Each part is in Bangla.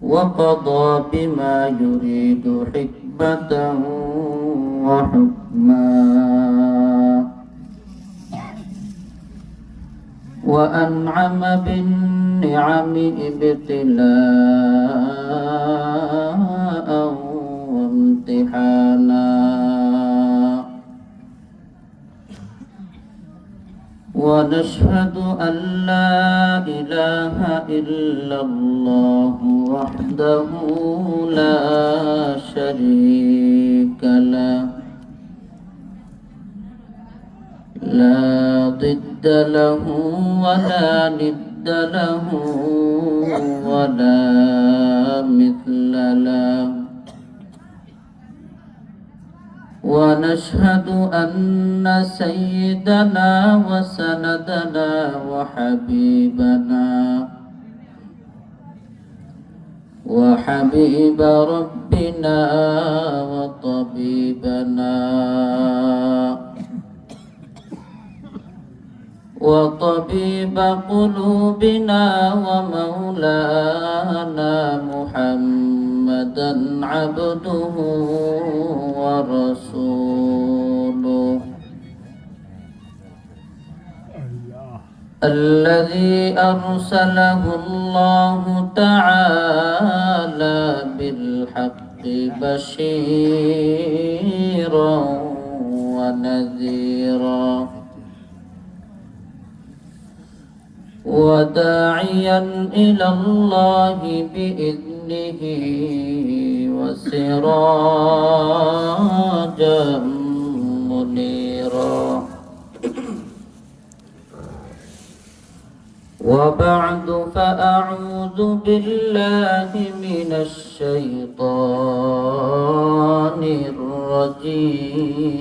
وقضى بما يريد حكمة وحكما وأنعم بالنعم ابتلاء وامتحانا ونشهد أن لا إله إلا الله وحده لا شريك له لا ضد له ولا ند له ولا مثل له ونشهد أن سيدنا وسندنا وحبيب ربنا وطبيبنا وطبيب قلوبنا ومولانا محمدا عبده ورسوله الذي أرسله الله تعالى بالحق بشيرا ونذيرا وداعيا إلى الله بإذنه وسراجا منيرا وبعد فأعوذ بالله من الشيطان الرجيم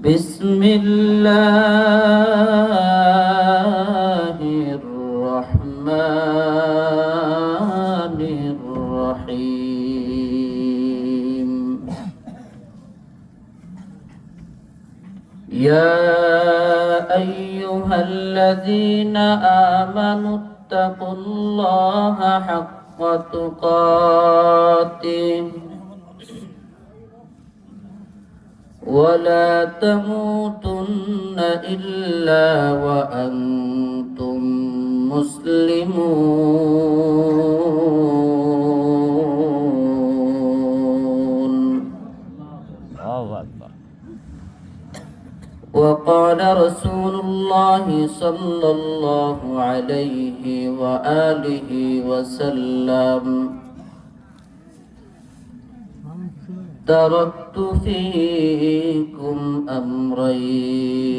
بسم الله الرحمن الرحيم يا أيها الذين آمنوا اتقوا الله حق تقاته ولا تموتن إلا وأنتم مسلمون وقال رسول الله صلى الله عليه وآله وسلم تركت فيكم أمرين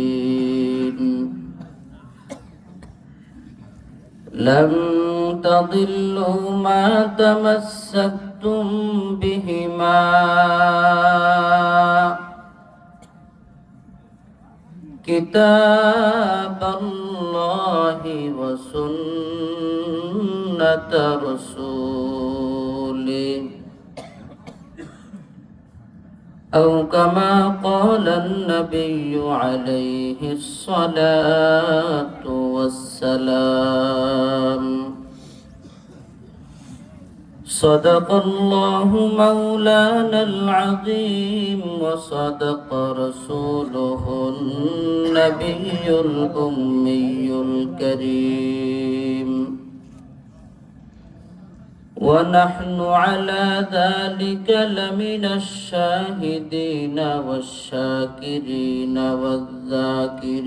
لن تضلوا ما تمسكتم بهما كتاب الله وسنة رسوله أو كما قال النبي عليه الصلاة والسلام صدق الله مولانا العظيم وصدق رسوله النبي الأمي الكريم ونحن على ذلك لمن الشاهدين والشاكرين والذاكرين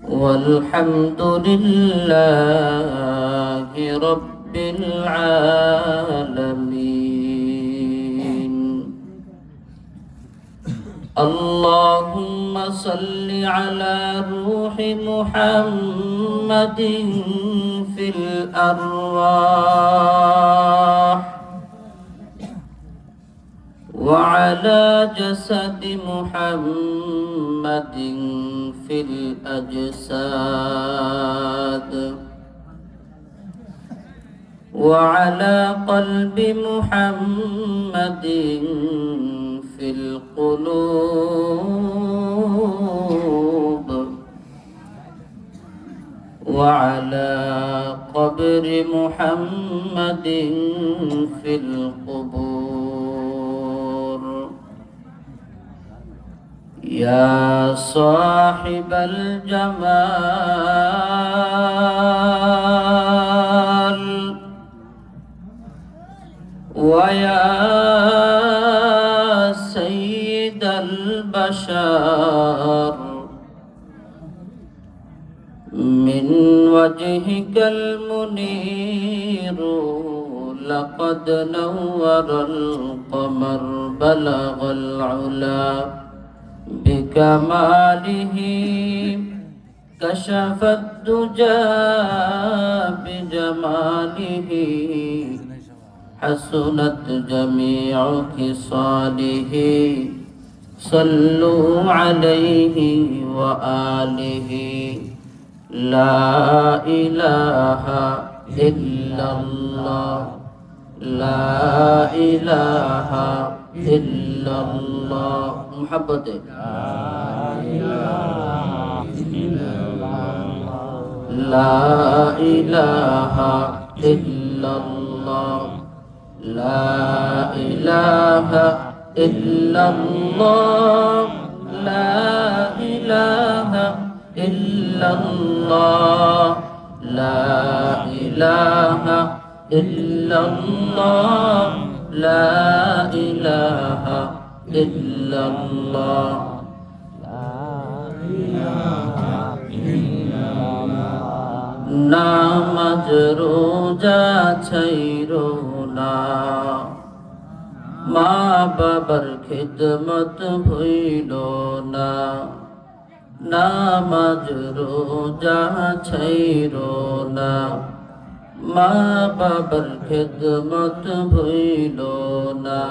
والحمد لله رب العالمين اللهم صل على روح محمد في الأرواح وعلى جسد محمد في الأجساد وعلى قلب محمد في القلوب وعلى قبر محمد في القبور يا صاحب الجمال ويا سيد البشر من وجهك المنير لقد نور القمر بلغ العلا بكماله كشف الدجى بجماله حسنت جميع خصاله صلوا عليه وآله لا إله إلا الله لا إله إلا الله محبت لا إله إلا الله لا إله إلا الله لا إله إلا الله لا إله إلا الله لا إله إلا الله নামাজ রোজা ছাইরো না মা বাবার খিদমত ভুইলো না নামাজ রোজা ছাইরো না মা বাবার খিদমত ভুইলো না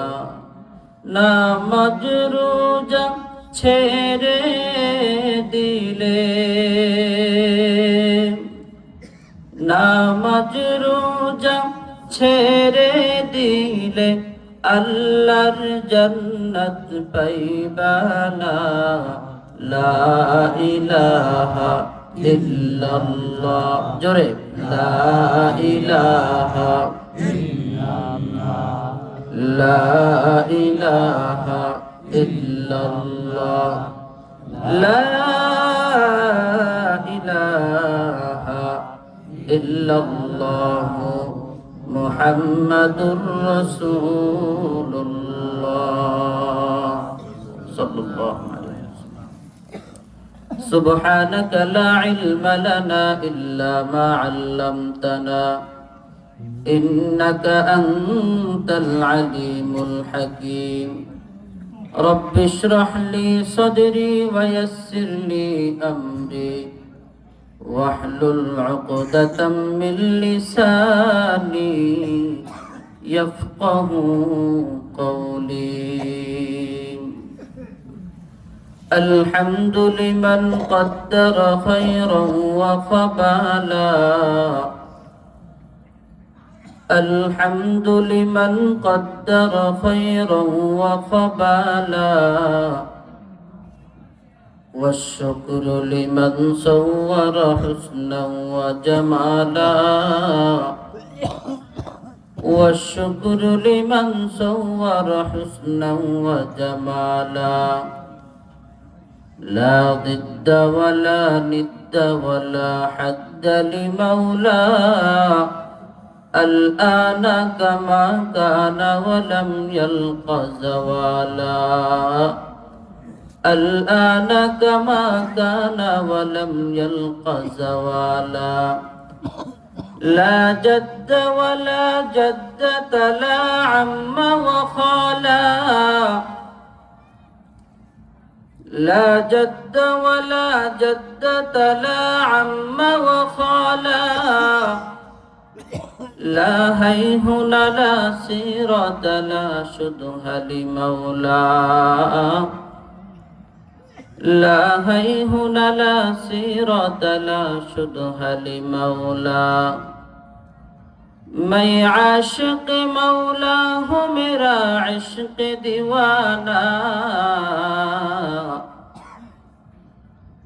নামাজ রোজা ছেড়ে দিলে নামাজ রোজা ছেড়ে দিলে আল্লাহর জান্নাত পাইবা না লা ইলাহা ইল্লাল্লাহ জোরে লা ইলাহা ইল্লাল্লাহ লা ইলাহা ইল্লাল্লাহ লা ইলাহা ইল্লাল্লাহ মুহাম্মাদুর রাসূলুল্লাহ সাল্লাল্লাহু আলাইহি ওয়াসাল্লাম সুবহানাকা লা ইলমা লানা ইল্লা মা 'আল্লামতানা ইন্নাকা আনতাল আলিমুল হাকীম রব্বি ইশরাহ লি সাদরি ওয়া ইয়াসসির লি আমরি واحلل عقدة من لساني يفقه قولي الحمد لمن قدر خيرا وقبالا الحمد لمن قدر خيرا وقبالا والشكر لمن صور حسنا وجمالا والشكر لمن صور حسنا وجمالا لا ضد ولا ند ولا حد لمولى الآن كما كان ولم يلق زوالا الآن كما كان ولم يلق زوالا لا جد ولا جدة لا عم وخالا لا جد ولا جدة لا عم وخالا لا هيهن لا سيرة لا شدها لمولى لا هيهن لا سيرة لا شدها لمولى मैं आशिक मौला हूँ मेरा इश्क दीवाना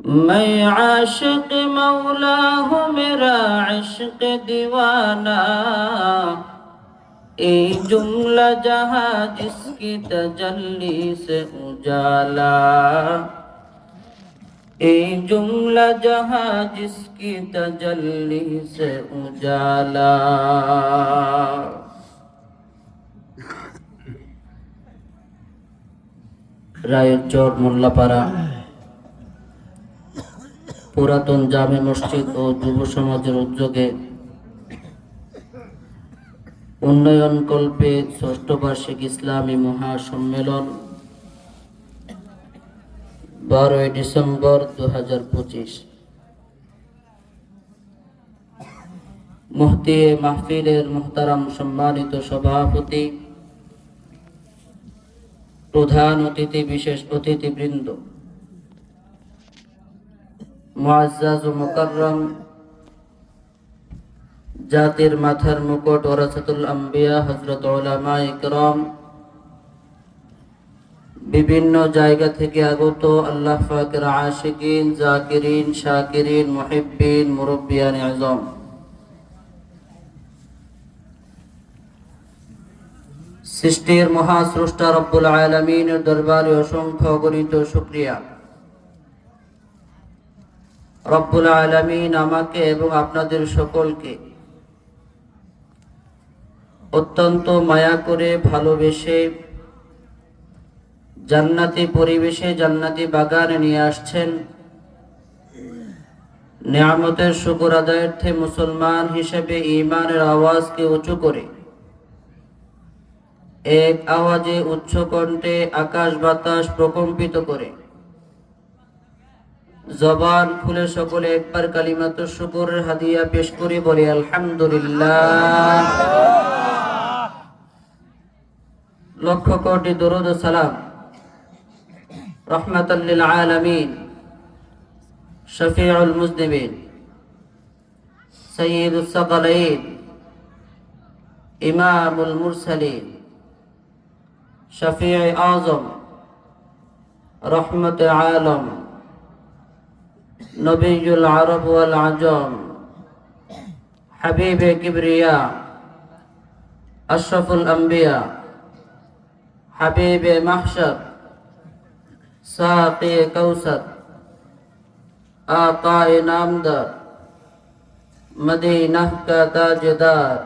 मैं आशिक मौला हूँ मेरा इश्क दीवाना ये जुमला जहाँ जिसकी तजल्ली से उजाला ये जुमला जहाँ जिसकी तजल्ली से उजाला রায়েরচর মোল্লাপাড়া পুরাতন জামে মসজিদ ও যুব সমাজের উদ্যোগে উন্নয়ন কল্পে ষষ্ঠ বার্ষিক ইসলামী মহাসম্মেলন 12 ডিসেম্বর 2025 মুফতি মাহফিলের মুহতারাম সম্মানিত সভাপতি প্রধান অতিথি বিশেষ অতিথিবৃন্দ মুআজ্জাজ ও মুকাররম জাতির মাথার মুকুট ওয়ারাসাতুল আম্বিয়া হযরত উলামায়ে ইকরাম বিভিন্ন জায়গা থেকে আগত আল্লাহ পাকের আশিকিন জাকিরিন শাকিরিন মুহিব্বিন মুরব্বিয়ান আযম সৃষ্টির মহাস্রষ্টা রব্বুল আলামিনের দরবারে অসংখ্য অগণিত শুকরিয়া। রব্বুল আলামিন আমাকে এবং আপনাদের সকলকে অত্যন্ত মায়া করে ভালোবেসে জান্নাতি পরিবেশে জান্নাতি বাগানে নিয়ে আসছেন। নিয়ামতের শুকর আদায়ার্থে মুসলমান হিসেবে ঈমানের আওয়াজকে উঁচু করে এক আওয়াজে উচ্চ কণ্ঠে আকাশ বাতাস প্রকম্পিত করে জবান খুলে সকলে একবার কালিমাতুশ শুকরের হাদিয়া পেশ করে বলি আলহামদুলিল্লাহ। লক্ষ কোটি দরুদ ও সালাম রহমাতাল লিল আলামিন শফিউল মুজনিবিন সাইয়্যিদুস সাকালাইন ইমামুল মুরসালিন শফিউ আযম রহমতে আলম নবিয়ুল আরব ওয়াল আজম হাবিবে কিবরিয়া আশরাফুল আম্বিয়া হাবিবে মাহশর সাকি কৌসর আকায়ে নামদার মদিনা কা তাজদার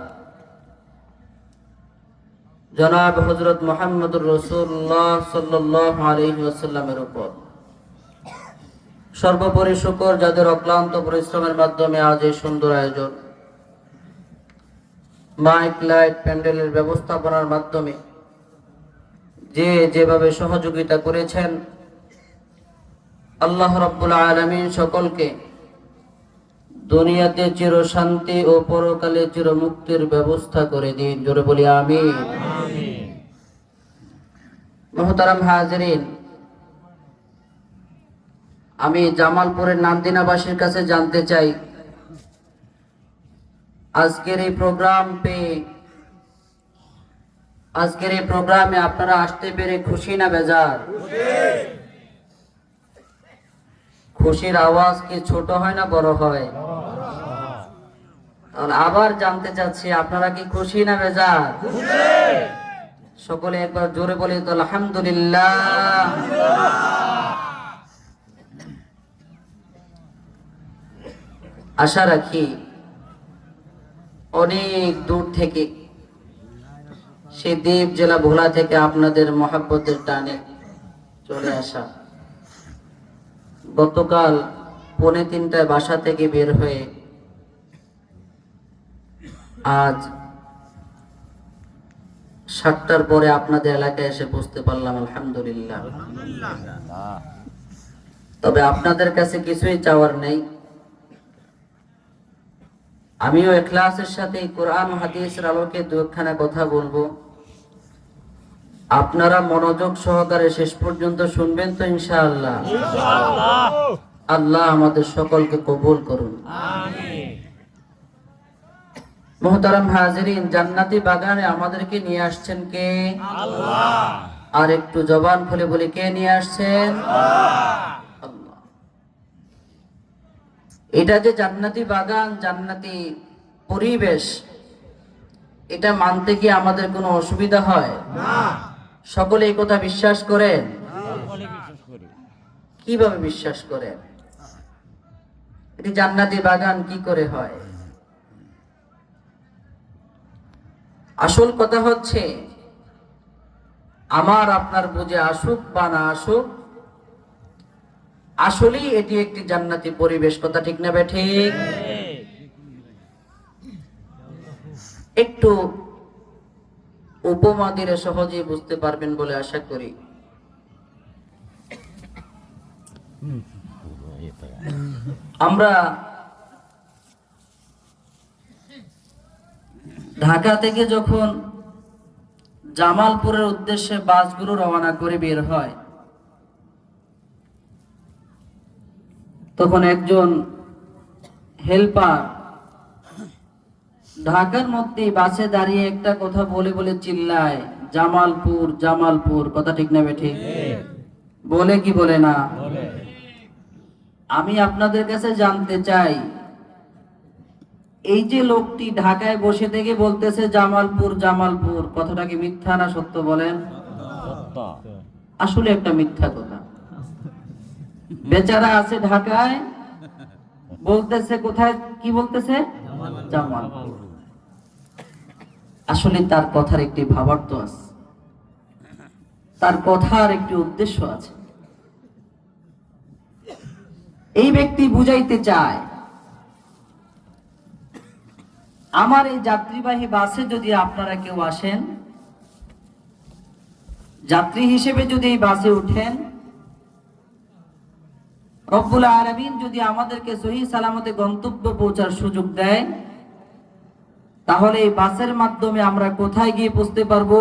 জনাব হযরত মুহাম্মদুর রাসূলুল্লাহ সাল্লাল্লাহু আলাইহি ওয়াসাল্লামের উপর সর্বোপরি শুকর যাদের অক্লান্ত পরিশ্রমের মাধ্যমে আজ এই সুন্দর আয়োজন, মাইক লাইট প্যান্ডেলের ব্যবস্থাপনার মাধ্যমে যে যেভাবে সহযোগিতা করেছেন, আল্লাহ রাব্বুল আলামিন সকলকে দুনিয়াতে চির শান্তি ও পরকালে চির মুক্তির ব্যবস্থা করে দিন। জোরে বলি আমিন। মুহতারাম হাজিরিন, আমি জামালপুরের নান্দিনাবাসীর কাছে জানতে চাই, আজকের এই প্রোগ্রামে আপনারা আসতে পেরে খুশি না বেজার? খুশির আওয়াজ কি ছোট হয় না বড় হয়? আবার জানতে চাচ্ছি, আপনারা কি খুশি না বেজার? সকলে একবার জোরে বলি তো আলহামদুলিল্লাহ। আশা রাখি অনেক দূর থেকে, সেই দ্বীপ জেলা ভোলা থেকে আপনাদের মহব্বতের টানে চলে আসা। গতকাল 2:45 বাসা থেকে বের হয়ে আজ 7টার পরে আপনাদের এলাকায় এসে পৌঁছতে পারলাম, আলহামদুলিল্লাহ। তবে আপনাদের কাছে কিছুই চাওয়ার নেই, আমিও ইখলাসের সাথে কোরআন হাদিসের আলোকে দুখানা কথা বলবো। আপনারা মনোযোগ সহকারে শেষ পর্যন্ত শুনবেন তো ইনশাআল্লাহ? আল্লাহ আমাদের সকলকে কবুল করুন, আমিন। মুহতারাম হাজিরিন, জান্নাতি বাগানে আমাদেরকে নিয়ে আসছেন কে? আল্লাহ। আর একটু জবান খুলে বলি, কে নিয়ে আসছেন? আল্লাহ। এটা যে জান্নাতি বাগান, জান্নাতি পরিবেশ, এটা মানতে কি আমাদের কোনো অসুবিধা হয় না? সকলে এই কথা বিশ্বাস করেন? কিভাবে বিশ্বাস করেন? এটি জান্নাতি বাগান কি করে হয়? আসল কথা হচ্ছে, আমার আপনার বুঝে আসুক বা না আসুক, আসলেই এটি একটি জান্নাতি পরিবেশ। কথা ঠিক না ঠিক? একটু উপমা দিলে সহজেই বুঝতে পারবেন বলে আশা করি। আমরা ঢাকা থেকে যখন জামালপুরের উদ্দেশ্যে বাসগুলো রওনা করে বের হয়, তখন একজন হেল্পার ঢাকার মধ্যে বাসে দাঁড়িয়ে একটা কথা বলে বলে চিল্লায়, জামালপুর জামালপুর। কথা ঠিক না ঠিক? বলে কি বলে না? আমি আপনাদের কাছে জানতে চাই, এই যে লোকটি ঢাকায় বসে থেকে বলতেছে জামালপুর জামালপুর, কথাটা কি মিথ্যা না সত্য বলেন? আসলে একটা মিথ্যা কথা। বেচারা আছে ঢাকায়, বলতেছে কোথায়, কি বলতেছে? জামালপুর। আসলে তার কথার একটি ভাবার্থ আছে, তার কথার একটি উদ্দেশ্য আছে। এই ব্যক্তি বুঝাইতে চায়, আমার এই যাত্রীবাহী বাসে যদি আপনারা কেউ আসেন, যাত্রী হিসেবে যদি এই বাসে উঠেন, রব্বুল আলামিন যদি আমাদেরকে সহিহ সালামতে গন্তব্য পৌঁছার সুযোগ দেয়, তাহলে এই বাসের মাধ্যমে আমরা কোথায় গিয়ে পৌঁছতে পারবো?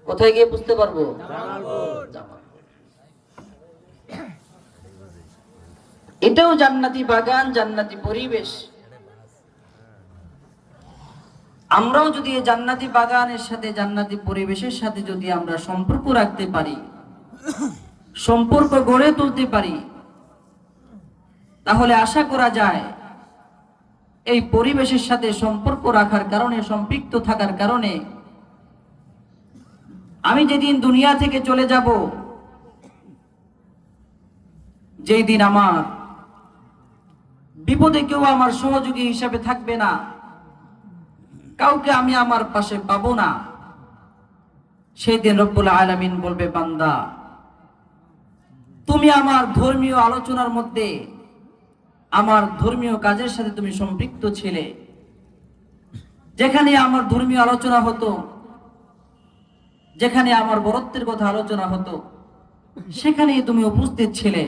কোথায় গিয়ে পৌঁছতে পারবো? এটাও জান্নাতি বাগান, জান্নাতি পরিবেশ। আমরাও যদি এই জান্নাতি বাগানের সাথে, জান্নাতি পরিবেশের সাথে যদি আমরা সম্পর্ক রাখতে পারি, সম্পর্ক গড়ে তুলতে পারি, তাহলে আশা করা যায় এই পরিবেশের সাথে সম্পর্ক রাখার কারণে, সম্পৃক্ত থাকার কারণে, আমি যেদিন দুনিয়া থেকে চলে যাব, যেই দিন আমার বিপদে কেউ আমার সহযোগী হিসাবে থাকবে না, কাউকে আমি আমার পাশে পাবো না, সেই দিন রব্বুল আলামিন বলবে, বান্দা তুমি আমার ধর্মীয় আলোচনার মধ্যে, আমার ধর্মীয় কাজের সাথে তুমি সম্পৃক্ত ছিলে, যেখানে আমার ধর্মীয় আলোচনা হতো, যেখানে আমার বরত্বের কথা আলোচনা হতো, সেখানেই তুমি উপস্থিত ছিলে।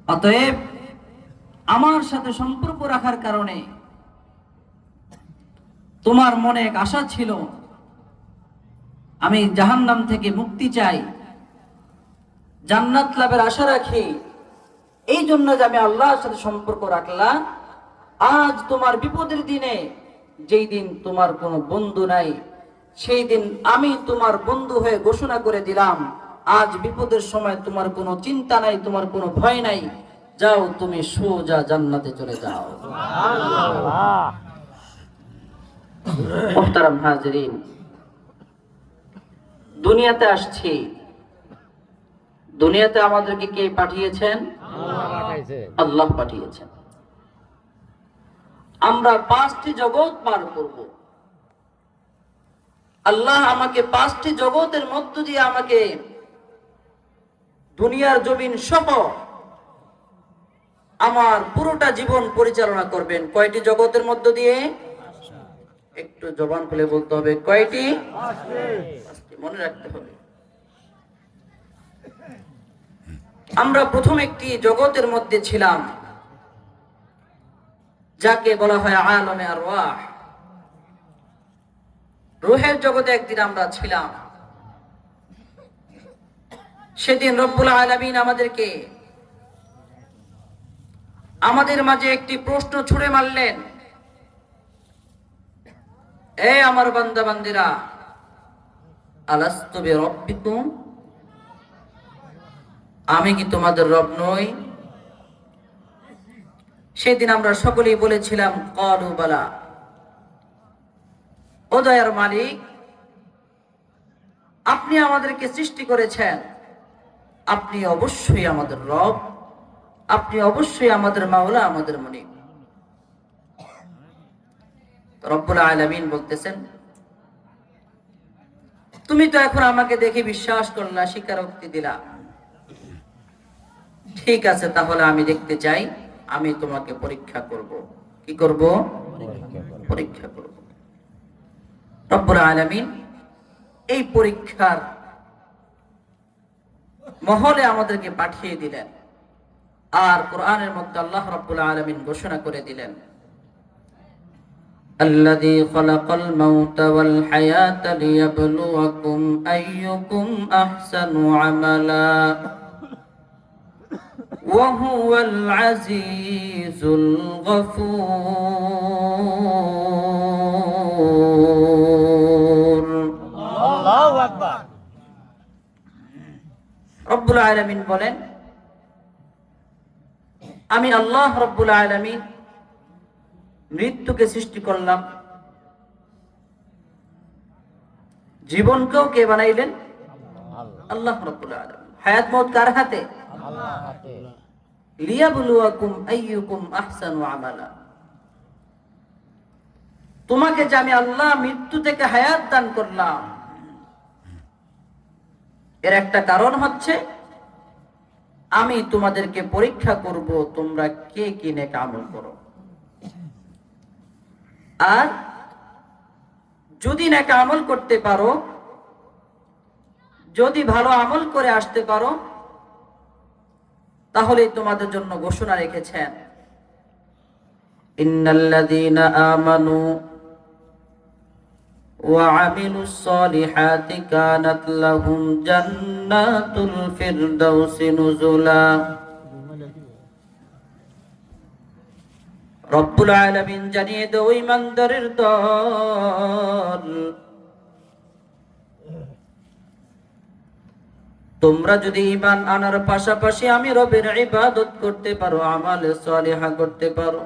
অতএব আমার সাথে সম্পর্ক রাখার কারণে তোমার মনে এক আশা ছিল, আমি জাহান্নাম থেকে মুক্তি চাই, জান্নাত লাভের আশা রাখি, এই জন্য যে আমি আল্লাহর সাথে সম্পর্ক রাখলাম। আজ তোমার বিপদের দিনে, যেই দিন তোমার কোনো বন্ধু নাই, সেই দিন আমি তোমার বন্ধু হয়ে ঘোষণা করে দিলাম, আজ বিপদের সময় তোমার কোনো চিন্তা নাই, তোমার কোনো ভয় নাই, যাও তুমি সোজা জান্নাতে চলে যাও। মুহতারাম হাজিরিন, দুনিয়াতে আসছি, দুনিয়াতে আমাদেরকে কে পাঠিয়েছেন? আল্লাহ পাঠিয়েছেন। আমরা 5টি জগৎ পার করব। আল্লাহ আমাকে 5টি জগতের মধ্য দিয়ে আমাকে দুনিয়ার জমিন সহ আমার পুরোটা জীবন পরিচালনা করবেন। কয়টি জগতের মধ্য দিয়ে? একটু জবান খুলে বলতে হবে, কয়টি? 5টি। মনে রাখতে হবে। আমরা প্রথম একটি জগতের মধ্যে ছিলাম, যাকে বলা হয় আলমে আরওয়াহ। রূহের জগতে একদিন আমরা ছিলাম। সেদিন রব্বুল আলামিন আমাদেরকে, আমাদের মাঝে একটি প্রশ্ন ছুড়ে মারলেন, এ আমার বান্দা বান্দিরা, আলাস্তু বিরাব্বিকুম, আমি কি তোমাদের রব নই? সেদিন আমরা সকলেই বলেছিলাম ক্বালু বালা, ও দয়ার মালিক, আপনি আমাদেরকে সৃষ্টি করেছেন, আপনি অবশ্যই আমাদের রব, আপনি অবশ্যই আমাদের মাওলা, আমাদের মুনিব। রব্বুল আলামিন বলতেছেন, তুমি তো এখন আমাকে দেখে বিশ্বাস করলা, স্বীকারোক্তি দিলা, ঠিক আছে, তাহলে আমি দেখতে চাই, আমি তোমাকে পরীক্ষা করব। কি করব? পরীক্ষা করব। রব্বুল আলামিন এই পরীক্ষার মহলে আমাদেরকে পাঠিয়ে দিলেন। আর কোরআনের মধ্যে আল্লাহ রাব্বুল আলামিন ঘোষণা করে দিলেন, الذي خلق الموت والحياة ليبلوكم أيكم أحسن عملا وهو العزيز الغفور الله أكبر রব্বুল আলামিন বলেন, আমি আল্লাহ রব্বুল আলামিন মৃত্যুকে সৃষ্টি করলাম, জীবনকেও কে বানাইলেন? আল্লাহ রাব্বুল আলামিন। হায়াত মওত কার হাতে? আল্লাহর হাতে। লিয়াবলুয়াকুম আইয়ুকুম আহসানু আমালা, তোমাকে যে আমি আল্লাহ মৃত্যু থেকে হায়াত দান করলাম, এর একটা কারণ হচ্ছে আমি তোমাদেরকে পরীক্ষা করব তোমরা কে কি নেক আমল করো। আর যদি নেক আমল করতে পারো, যদি ভালো আমল করে আসতে পারো, তাহলে তোমাদের জন্য ঘোষণা রেখেছেন, ইন্নাল্লাযীনা আমানু ওয়া আমিলুস সলিহাতি কানাত লাহুম জান্নাতুল ফিরদাউসি নুজুলা। রব্বুল আলামিন জানিয়ে দাও ঈমানদারের দল, তোমরা যদি ঈমান আনার পাশাপাশি আমি রবের ইবাদত করতে পারো, আমালে সালিহা করতে পারো,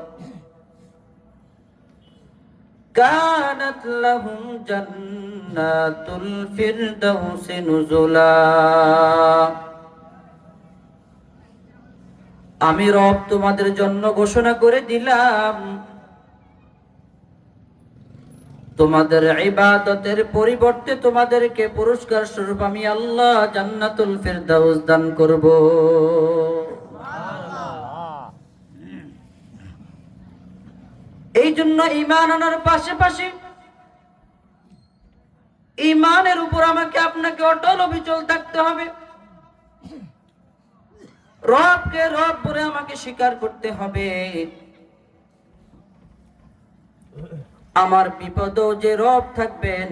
কানাত লাহুম জান্নাতুল ফিরদাউসি নুজুলা, আমি রব তোমাদের জন্য ঘোষণা করে দিলাম, তোমাদের ইবাদতের পরিবর্তে তোমাদেরকে পুরস্কার স্বরূপ আমি আল্লাহ জান্নাতুল ফিরদাউস দান করব। এই জন্য ঈমান আনার পাশাপাশি ঈমানের উপর আমাকে আপনাকে অটল অবিচল থাকতে হবে। রবকে রব বলে আমাকে স্বীকার করতে হবে। আমার বিপদেও যে রব থাকবেন,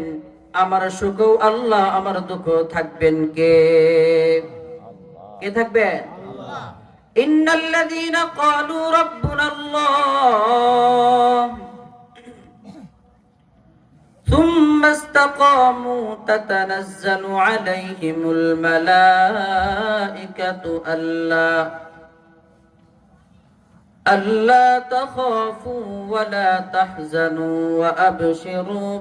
আমার সুখেও আল্লাহ, আমার দুঃখেও থাকবেন কে? কে থাকবেন? আল্লাহ। ইন্নাল্লাযীনা ক্বালু রাব্বুনাল্লাহ ثم استقاموا تتنزل عليهم الملائكة ألا تخافوا ولا تحزنوا وأبشروا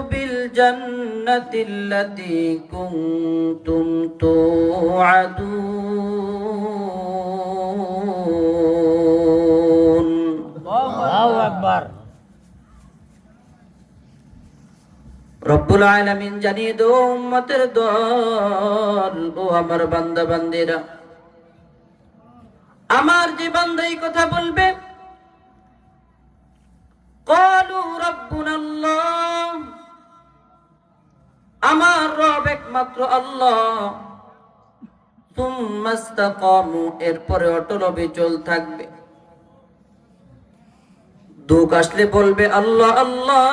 بالجنة التي كنتم توعدون. الله أكبر. রব্বুল আলামিন জানিয়ে দাও উম্মতের দল, ও আমার বান্দা বান্দিরা, আমার যে বান্দা এই কথা বলবে, ক্বালু রাব্বুনাল্লাহ, আমার রব একমাত্র আল্লাহ, সুম্মা ইসতাকামু, এরপরে অটল অবিচল থাকবে। দুঃখ আসলে বলবে আল্লাহ আল্লাহ,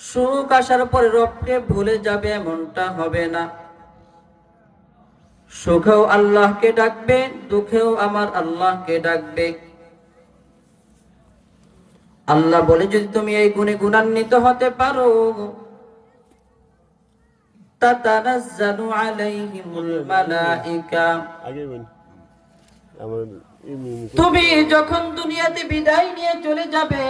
সুখ আসার পরে রবকে ভুলে যাবে এমনটা হবে না। সুখেও আল্লাহকে ডাকবে, দুঃখেও আমার আল্লাহকে ডাকবে। আল্লাহ বলে যদি তুমি এই গুণে গুণান্বিত হতে পারো, তাতানাজ্জালু আলাইহিমুল মালাইকা। তুমি যখন দুনিয়াতে বিদায় নিয়ে চলে যাবে,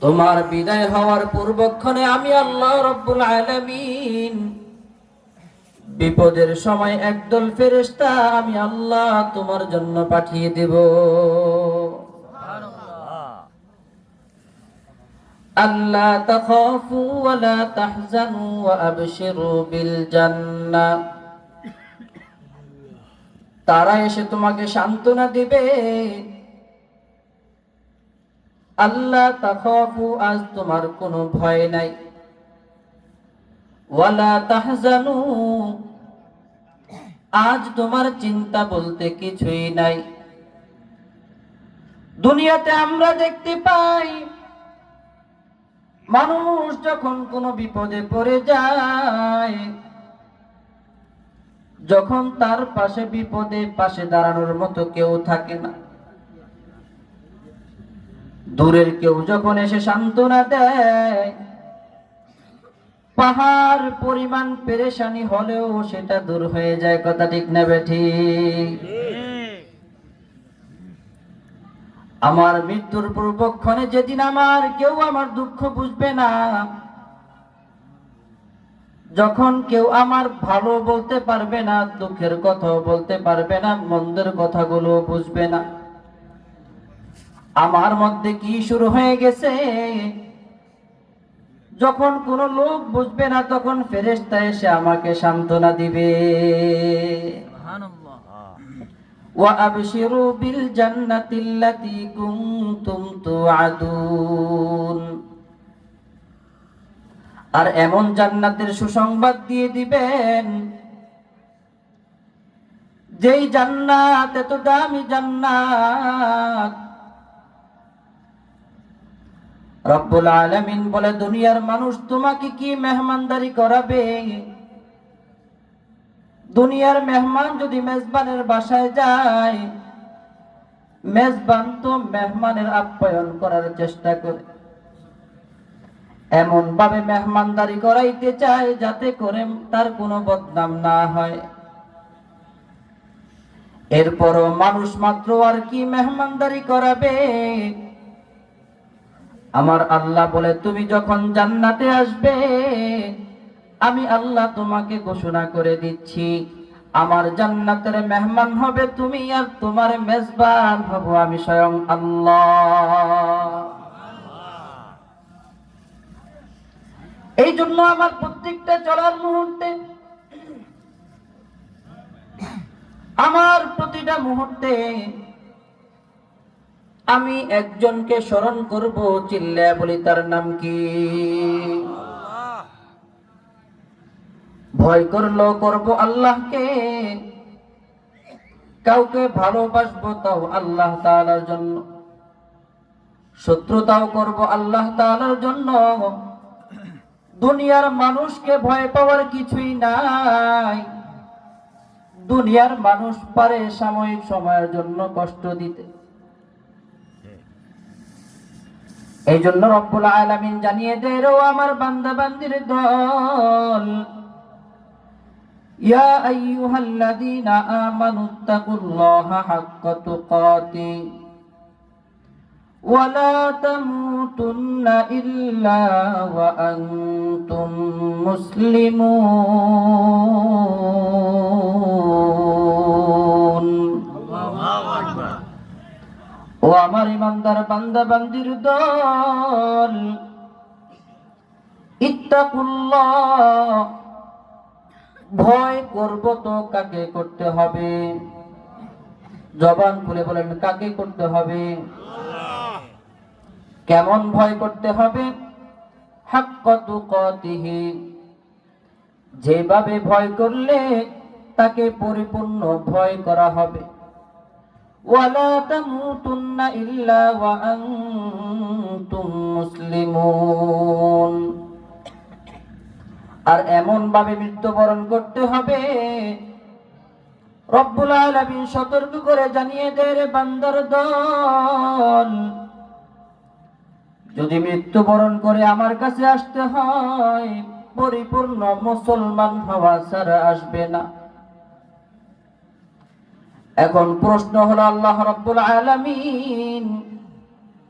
তোমার বিদায় হওয়ার পূর্বক্ষণে আমি আল্লাহ রাব্বুল আলামিন বিপদের সময় একদল ফেরেশতা আমি আল্লাহ তোমার জন্য পাঠিয়ে দেব। আল্লাহ তাখাফু ওয়া লা তাহজানু ওয়া আবশিরু বিল জান্নাহ। তারা এসে তোমাকে সান্ত্বনা দিবে, আল্লাহ তাখাফু, আজ তোমার কোনো ভয় নাই, ওয়ালা তাহজানু, আজ তোমার চিন্তা বলতে কিছুই নাই। দুনিয়াতে আমরা দেখতে পাই মানুষ যখন কোনো বিপদে পড়ে যায়, যখন তার পাশে বিপদে পাশে দাঁড়ানোর মতো কেউ থাকে না, দূরের কেউ যখন এসে সান্ত্বনা দেয়, পাহাড় পরিমাণ পেরেশানি হলেও সেটা দূর হয়ে যায়। কথা ঠিক না বেঠিক? আমার মৃত্যুর পূর্বক্ষণে যেদিন আমার কেউ আমার দুঃখ বুঝবে না, যখন কেউ আমার ভালো বলতে পারবে না, দুঃখের কথাও বলতে পারবে না, মন্দের কথাগুলো বুঝবে না, আমার মধ্যে কি শুরু হয়ে গেছে, যখন কোন লোক বুঝবে না, তখন ফেরেশতা এসে আমাকে সান্ত্বনা দিবে। ওয়া আবশিরু বিল জান্নাতিল্লাতী কুনতুম তুআদুন। আর এমন জান্নাতের সুসংবাদ দিয়ে দিবেন, যেই জান্নাত এত দামি জান্নাত, রব্বুল আলামিন বলে দুনিয়ার মানুষ তোমাকে কি মেহমানদারি করাবে? দুনিয়ার মেহমান যদি মেজবানের বাসায় যায়, মেজবান তো মেহমানের আপ্যায়ন করার চেষ্টা করে, এমন ভাবে মেহমানদারি করাইতে চায় যাতে করে তার কোনো বদনাম না হয়। এরপরও মানুষ মাত্র আর কি মেহমানদারি করাবে? আমার আল্লাহ বলে তুমি যখন জান্নাতে আসবে, আমি আল্লাহ তোমাকে ঘোষণা করে দিচ্ছি, আমার জান্নাতের মেহমান হবে তুমি, আর তোমার মেজবান হব আমি স্বয়ং আল্লাহ। এই জন্য আমার প্রত্যেকটা চলার মুহূর্তে, আমার প্রতিটা মুহূর্তে আমি একজনকে স্মরণ করব, চিল্লায়া বলি তার নাম কি? ভয় করলো করব আল্লাহকে, কাউকে ভালোবাসবো তাও আল্লাহ তাআলার জন্য, শত্রুতাও করব আল্লাহ তাআলার জন্য। দুনিয়ার মানুষকে ভয় পাওয়ার কিছুই নাই। দুনিয়ার মানুষ পারে সাময়িক সময়ের জন্য কষ্ট দিতে, এই জন্য রব্বুল আলামিন জানিয়ে দেয়, ও আমার বান্দা বান্দির দল, ইয়া আইয়ুহাল্লাযীনা আমানুত্তাকুল্লাহা হাক্কা তুকাতি ওয়া লা তামুতুন্না ইল্লা ওয়া আনতুম মুসলিমুন। আল্লাহু আকবার। ও আমার ইমানদার বান্দা বান্দির দল, ইত্তাকুল্লাহ, ভয় করব তো কাকে করতে হবে? জবান খুলে বলেন, কাকে করতে হবে? কেমন ভয় করতে হবে? হাক্কা তুকাতিহি, যেভাবে ভয় করলে তাকে পরিপূর্ণ ভয় করা হবে। ওয়ালা তামুতুন্না ইল্লা ওয়া আনতুম মুসলিমুন, আর এমন ভাবে মৃত্যুবরণ করতে হবে, রব্বুল আলামিন সতর্ক করে জানিয়ে দেয়, রে বান্দার দল, যদি মৃত্যুবরণ করে আমার কাছে আসতে হয়, পরিপূর্ণ মুসলমান হওয়া ছাড়া আসবে না। এখন প্রশ্ন হলো, আল্লাহ রাব্বুল আলামিন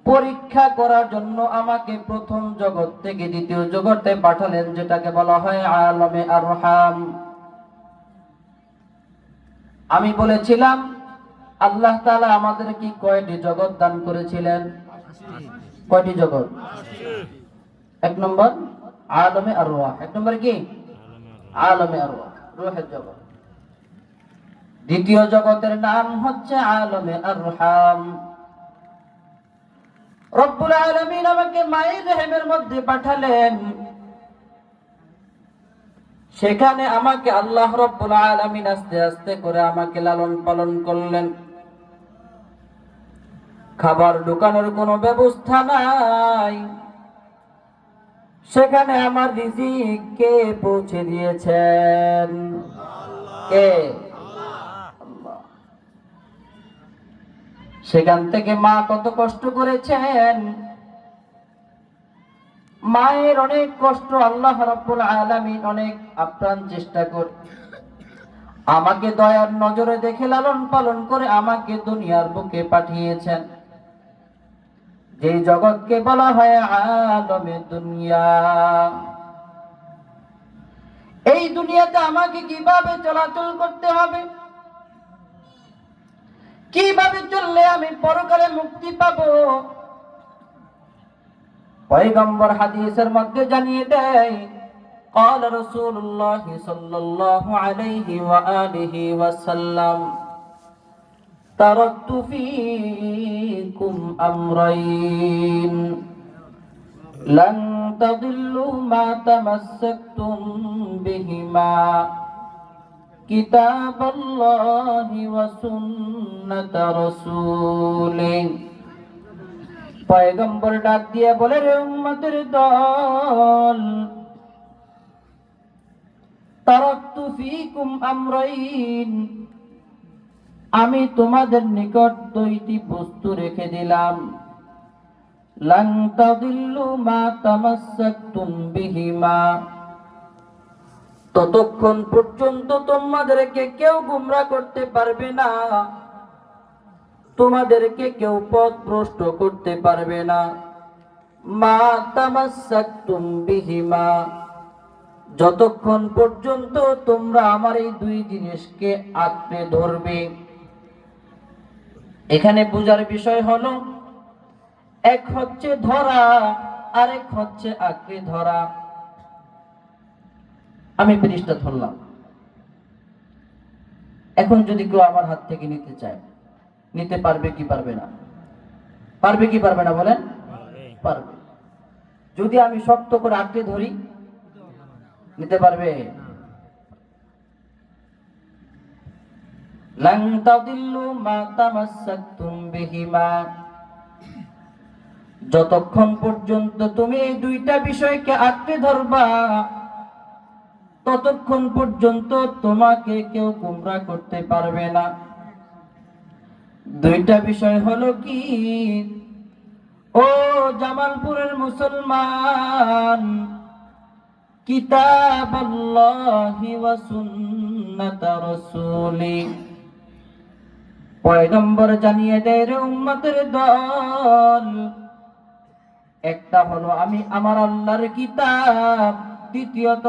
পরীক্ষা করার জন্য আমাকে প্রথম জগৎ থেকে দ্বিতীয় জগতে পাঠালেন, যেটাকে বলা হয় আলমে আরহাম। আমি বলেছিলাম আল্লাহ তাআলা আমাদের কি কয়টি জগৎ দান করেছিলেন? কয়টি জগৎ? এক নম্বর আলমে আরওয়াহ। এক নম্বর কি? আলমে আরওয়াহ, রূহের জগৎ। দ্বিতীয় জগতের নাম হচ্ছে আলমে আরহাম। রব্বুল আলামিন আমাকে মায়ের রেহেমের মধ্যে পাঠালেন। সেখানে আমাকে আল্লাহ রব্বুল আলামিন আস্তে আস্তে করে আমাকে লালন পালন করলেন। খাবার ঢোকানোর কোনো ব্যবস্থা নাই। সেখানে আমার রিজিক কে পৌঁছে দিয়েছেন? কে? আল্লাহ। সেখান থেকে মা কত কষ্ট করেছেন। মায়ের অনেক কষ্ট আল্লাহ রাব্বুল আলামিন অনেক আপ্রাণ চেষ্টা করে আমাকে দয়ার নজরে দেখে লালন পালন করে আমাকে দুনিয়ার বুকে পাঠিয়েছেন, যেই জগৎকে বলা হয় আলমে দুনিয়া। এই দুনিয়াতে আমাকে কিভাবে চলাচল করতে হবে, কিভাবে চললে আমি পরকালে মুক্তি পাবো, পয়গম্বর হাদিসের মধ্যে জানিয়ে দেয়। قال رسول الله صلى الله عليه وآله وسلم تركت فيكم أمرين لن تضلوا ما تمسكتم بهما كتاب الله وسنة رسوله। পয়গম্বর ডাক দিয়ে বলে, রে উম্মতের দল, তারাকতু ফীকুম আমরাইন, আমি তোমাদের নিকট দুইটি বস্তু রেখে দিলাম। লান তাদিল্লু মা তামাসসাকতুম বিহিমা, ততক্ষণ পর্যন্ত তোমাদেরকে কেউ গোমরাহ করতে পারবে না, তোমাদেরকে কেউ পথভ্রষ্ট করতে পারবে না। মা তামাসসাকতুম বিহিমা, যতক্ষণ পর্যন্ত তোমরা আমার এই দুই জিনিসকে আঁকড়ে ধরবে। এখানে বোঝার বিষয় হলো, এক হচ্ছে ধরা, আরেক হচ্ছে আঁকড়ে ধরা। আমি ব্রিজটা ধরলাম, এখন যদি কেউ আমার হাত থেকে নিতে চায়, নিতে পারবে কি পারবে না? পারবে কি পারবে না বলেন? পারবে। যদি আমি শক্ত করে আঁকড়ে ধরি, নিতে পারবে? লান তাদিল্লু মা তামাসসাকতুম বিহিমা, যতক্ষণ পর্যন্ত তুমি এই দুইটা বিষয়কে আঁকড়ে ধরবা, ততক্ষণ পর্যন্ত তোমাকে কেউ গোমরাহ করতে পারবে না। দুইটা বিষয় হলো কি? ও জামালপুরের মুসলমান, কিতাবাল্লাহি ওয়া সুন্নাত রাসূলি। পয়গম্বর জানিয়ে দেয়, রে উম্মতের দল, একটা হলো আমি আমার আল্লাহর কিতাব, দ্বিতীয়ত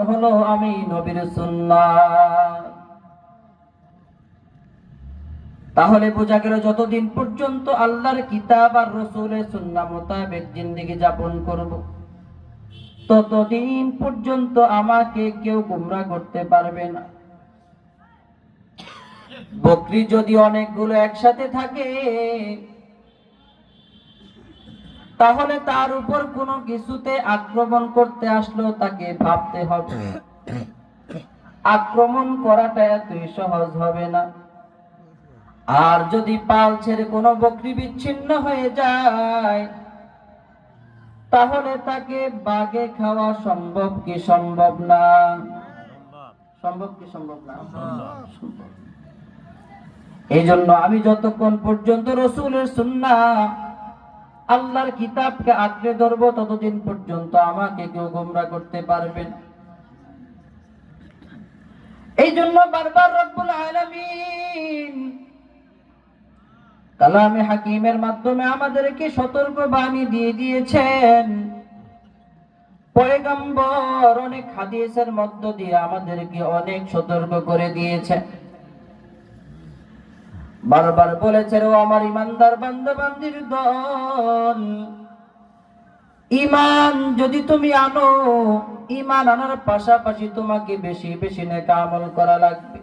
হলো আমি নবীর সুন্নাত। তাহলে বোঝা গেল, যতদিন পর্যন্ত আল্লাহর কিতাব আর রাসূলের সুন্নাহ মোতাবেক জিন্দেগি যাপন করব, ততদিন পর্যন্ত আমাকে কেউ গোমরাহ করতে পারবে না। বকরি যদি অনেকগুলো একসাথে থাকে, তাহলে তার উপর কোনো কিছুতে আক্রমণ করতে আসলো তাকে ভাবতে হবে। আক্রমণ করাটা এতই সহজ হবে না। আর যদি পাল ছেড়ে কোনো বকরি বিচ্ছিন্ন হয়ে যায়, তাহলে তাকে বাগে খাওয়া সম্ভব কি সম্ভব না? সম্ভব কি সম্ভব না? সম্ভব। এই জন্য আমি যতক্ষণ পর্যন্ত রাসূলের সুন্নাহ আল্লাহর কিতাবকে আঁকড়ে ধরবো, ততদিন পর্যন্ত আমাকে কেউ গোমরা করতে পারবে না। এই জন্য বারবার রব্বুল আলামিন কালামে হাকিমের মাধ্যমে আমাদেরকে সতর্ক বাণী দিয়ে দিয়েছেন। পয়গম্বর অনেক হাদিসের মধ্য দিয়ে আমাদেরকে অনেক সতর্ক করে দিয়েছে। বারবার বলেছেন, ও আমার ইমানদার বান্দা বান্দির দল, ঈমান যদি তুমি আনো, ঈমান আনার পাশাপাশি তোমাকে বেশি বেশি নেক আমল করা লাগবে।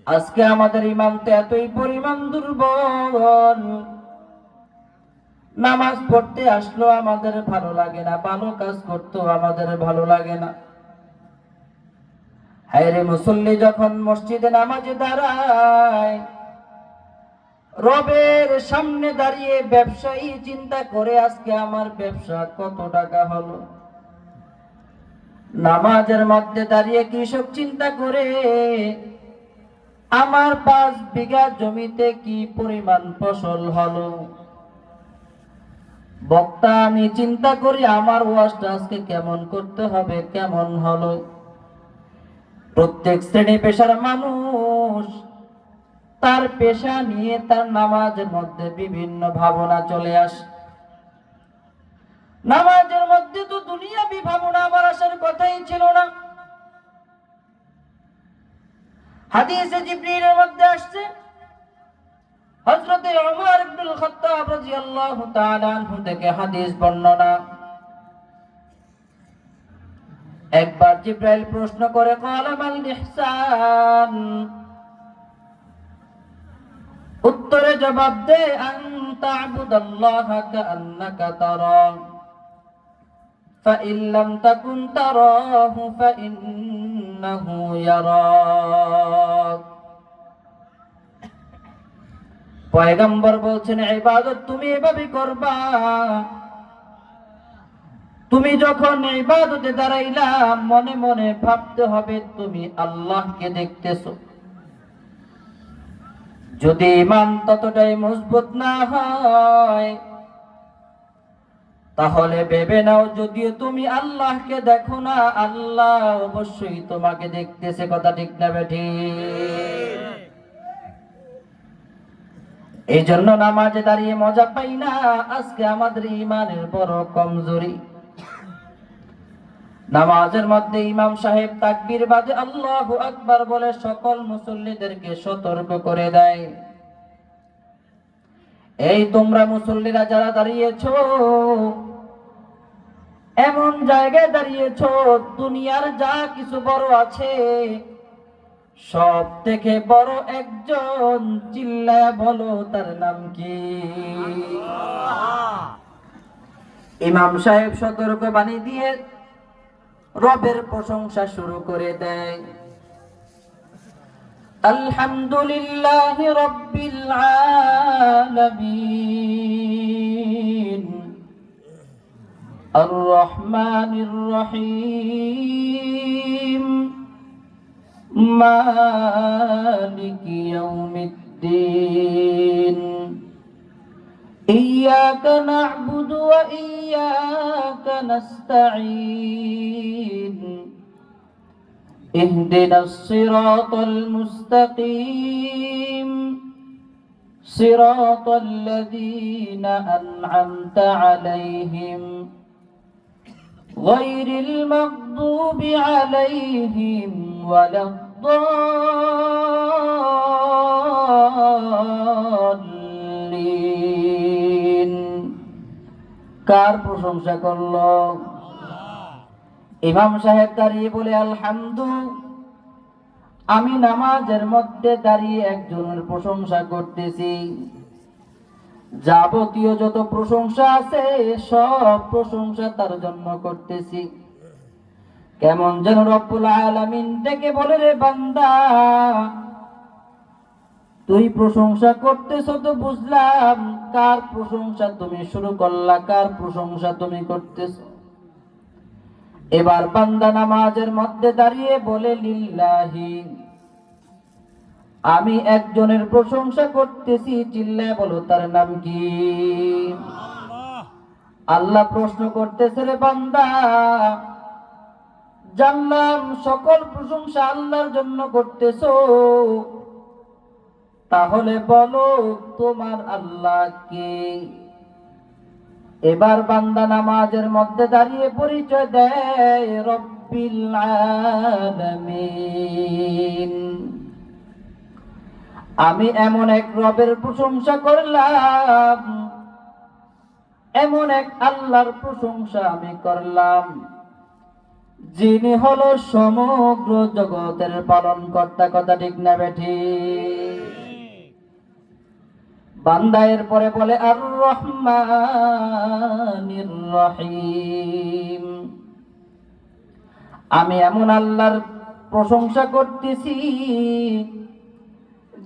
আজকে আমাদের ঈমান তো এতই পরিমাণ দুর্বল, নামাজ পড়তে আসলো আমাদের ভালো লাগে না, ভালো কাজ করতেও আমাদের ভালো লাগে না। হায়রে মুসল্লি যখন মসজিদে নামাজে দাঁড়ায়, রবের সামনে দাঁড়িয়ে ব্যবসায়ী চিন্তা করে আজকে আমার ব্যবসা কত টাকা হলো। নামাজের মধ্যে দাঁড়িয়ে কৃষক চিন্তা করে আমার 5 বিঘা জমিতে কি পরিমাণ ফসল হলো। বক্তা আমি চিন্তা করি আমার ওয়াজটা আজকে কেমন করতে হবে, কেমন হলো। প্রত্যেক শ্রেণী পেশার মানুষ তার পেশা নিয়ে তার নামাজের মধ্যে বিভিন্ন ভাবনা চলে আসে। নামাজের মধ্যে তো দুনিয়াবি ভাবনা আমার আসার কথাই ছিল না। হাদিসে জিবরীলের মধ্যে আসছে, হযরতে ওমর ইবনুল খাত্তাব রাদিয়াল্লাহু তাআলা আনহু থেকে হাদিস বর্ণনা। একবার জিবরাইল প্রশ্ন করে, ক্বালা মাল ইহসান, উত্তরে জবাব দে, আন তা'বুদাল্লাহা কাআন্নাকা তারা, ফাইন লাম তাকুন তারাহু ফাইন্নাহু ইয়ারাক। পয়গম্বর বলছেন, ইবাদত তুমি এভাবে করবা, তুমি যখন ইবাদতে দাঁড়াইলা মনে মনে ভাবতে হবে তুমি আল্লাহকে দেখতেছো। যদি ঈমান ততটাই মজবুত না হয়, তাহলে ভেবে নাও যদিও তুমি আল্লাহকে দেখো না, আল্লাহ অবশ্যই তোমাকে দেখতেছে। কথা ঠিক না বেঠিক? এই জন্য নামাজে দাঁড়িয়ে মজা পাই না। আজকে আমাদের ঈমানের বড় কমজোরি। নামাজের মধ্যে ইমাম সাহেব তাকবীর বাদে আল্লাহু আকবার বলে সকল মুসল্লিদেরকে সতর্ক করে দেয়, এই তোমরা মুসল্লিরা যারা দাঁড়িয়েছো, এমন জায়গায় দাঁড়িয়েছো দুনিয়ার যা কিছু বড় আছে সব থেকে বড় একজন, চিল্লায়া বলো তার নাম কি? ইমাম সাহেব সতর্ক বাণী দিয়ে রবের প্রশংসা শুরু করে দেয়। আলহামদুলিল্লাহি রাব্বিল আলামিন, আর রহমানির রহিম, মালিকি ইয়াউমিদ্দিন, إياك نعبد وإياك نستعين، اهدنا الصراط المستقيم، صراط الذين أنعمت عليهم غير المغضوب عليهم ولا الضالين। কার প্রশংসা করলো? ইমাম সাহেব দাঁড়িয়ে বলে, আলহামদু, আমি নামাজের মধ্যে দাঁড়িয়ে একজনের প্রশংসা করতেছি, যাবতীয় যত প্রশংসা আছে সব প্রশংসা তার জন্য করতেছি। কেমন যেন রব্বুল আলামিন ডেকে বলে, রে বান্দা, তুই প্রশংসা করতেছ তো বুঝলাম, কার প্রশংসা তুমি শুরু করলা, কার প্রশংসা তুমি করতেছ? এবার বান্দা নামাজের মধ্যে দাঁড়িয়ে বলে, লিল্লাহি, আমি একজনের প্রশংসা করতেছি, চিল্লায় বলো তার নাম কি? আল্লাহ প্রশ্ন করতেছে, রে বান্দা, জানলাম সকল প্রশংসা আল্লাহর জন্য করতেছো, তাহলে বলো তোমার আল্লাহ কে? এবার বান্দা নামাজের মধ্যে দাঁড়িয়ে পরিচয় দেয়, রব্বিল আলামিন। আমি এমন এক রবের প্রশংসা করলাম, এমন এক আল্লাহর প্রশংসা আমি করলাম, যিনি হলো সমগ্র জগতের পালন কর্তা। কথা ঠিক না বেঠিক? বান্দা এরপরে বলে আর রহমানির রহিম। আমি এমন আল্লাহর প্রশংসা করতেছি,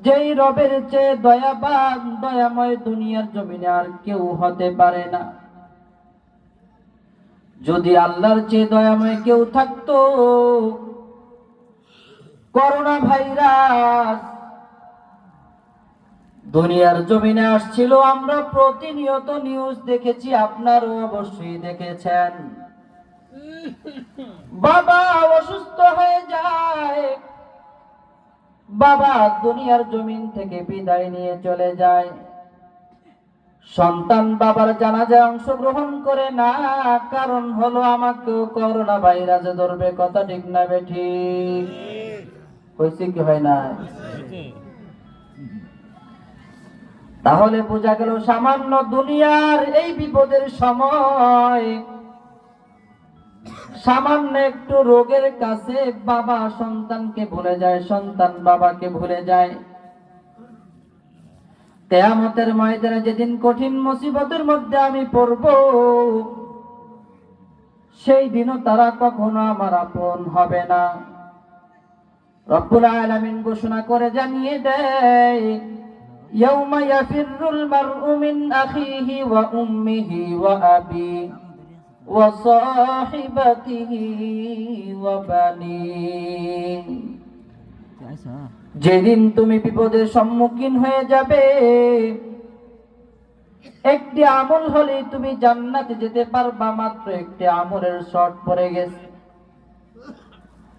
যেই রবের চেয়ে দয়াবান দয়াময় দুনিয়ার জমিনে আর কেউ হতে পারে না। যদি আল্লাহর চেয়ে দয়াময় কেউ থাকতো, করোনা ভাইরাস দুনিয়ার জমিনে আসছিল, আমরা প্রতিনিয়ত নিউজ দেখেছি, আপনারও অবশ্যই দেখেছেন। বাবা অসুস্থ হয়ে যায়, বাবা দুনিয়ার জমিন থেকে বিদায় নিয়ে চলে যায়, সন্তান বাবার জানাজায় অংশগ্রহণ করে না, কারণ হলো আমাকেও করোনা ভাইরাসে ধরবে। কথা ঠিক না বেঠিক? হয়েছে কি হয় না? তাহলে বোঝা গেল, সামান্য দুনিয়ার এই বিপদের সময়, সামান্য একটু রোগের কাছে বাবা সন্তানকে ভুলে যায়, সন্তান বাবাকে ভুলে যায়। কিয়ামতের ময়দানে যেদিন কঠিন মুসিবতের মধ্যে আমি পড়ব, সেই দিনও তারা কখনো আমার আপন হবে না। রব্বুল আলামিন ঘোষণা করে জানিয়ে দেয়, ইয়াউমা ইয়াফিরুল মার'উ মিন আখিহি ওয়া উম্মিহি ওয়া আবিহি ওয়া সাহিবাতিহি ওয়া বানিহি। যেদিন তুমি বিপদের সম্মুখীন হয়ে যাবে, একটি আমল হলেই তুমি জান্নাতে যেতে পারবা, মাত্র একটি আমলের শর্ট পড়ে গেছে।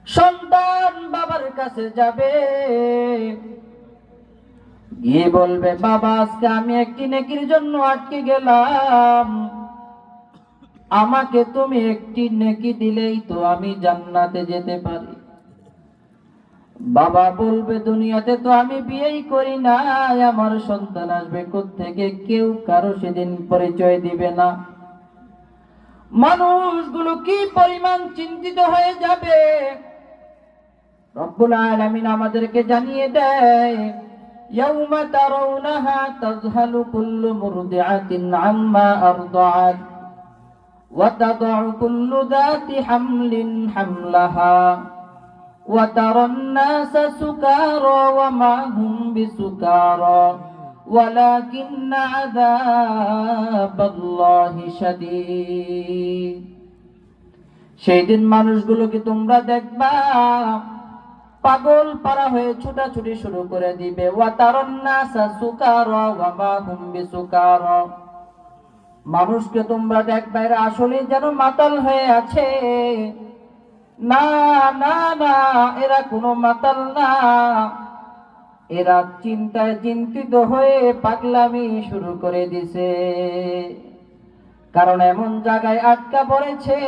সন্তান বাবার কাছে যাবে, গিয়ে বলবে, বাবা আজকে আমি একটি নেকির জন্য আটকে গেলাম, আমাকে তুমি একটি নেকি দিলেই তো আমি জান্নাতে যেতে পারি। বাবা বলবে, দুনিয়াতে তো আমি বিয়েই করি না, আমার সন্তান আসবে কোত্থেকে? কেউ কারো সেদিন পরিচয় দিবে না। মানুষগুলো কি পরিমাণ চিন্তিত হয়ে যাবে। রব্বুল আলামিন আমাদেরকে জানিয়ে দেয়, ইয়াউমা তারাউনাহা তাযহালু কুল্লু মুরদিআতিন আম্মা আরদাআত ওয়া তাদউ কুল্লু যাতি হামলিন হামলাহা ওয়া তারান নাসা সুকারা ওয়া মা হুম বিসুকারা ওয়ালাকিন্না আযাবাল্লাহি শাদীদ। সেই দিন মানুষগুলোকে তোমরা দেখবা পাগল পারা হয়ে ছুটাছুটি শুরু করে দিবে। ওয়া তারান নাসা সুকারা ওয়া মা হুম বিসুকারা, মানুষকে তোমরা দেখবা এরা আসলে যেন মাতাল হয়ে আছে। না না না, এরা কোনো মাতাল না, এরা চিন্তায় চিন্তিত হয়ে পাগলামি শুরু করে দিছে, কারণ এমন জায়গায় আটকা পড়েছে।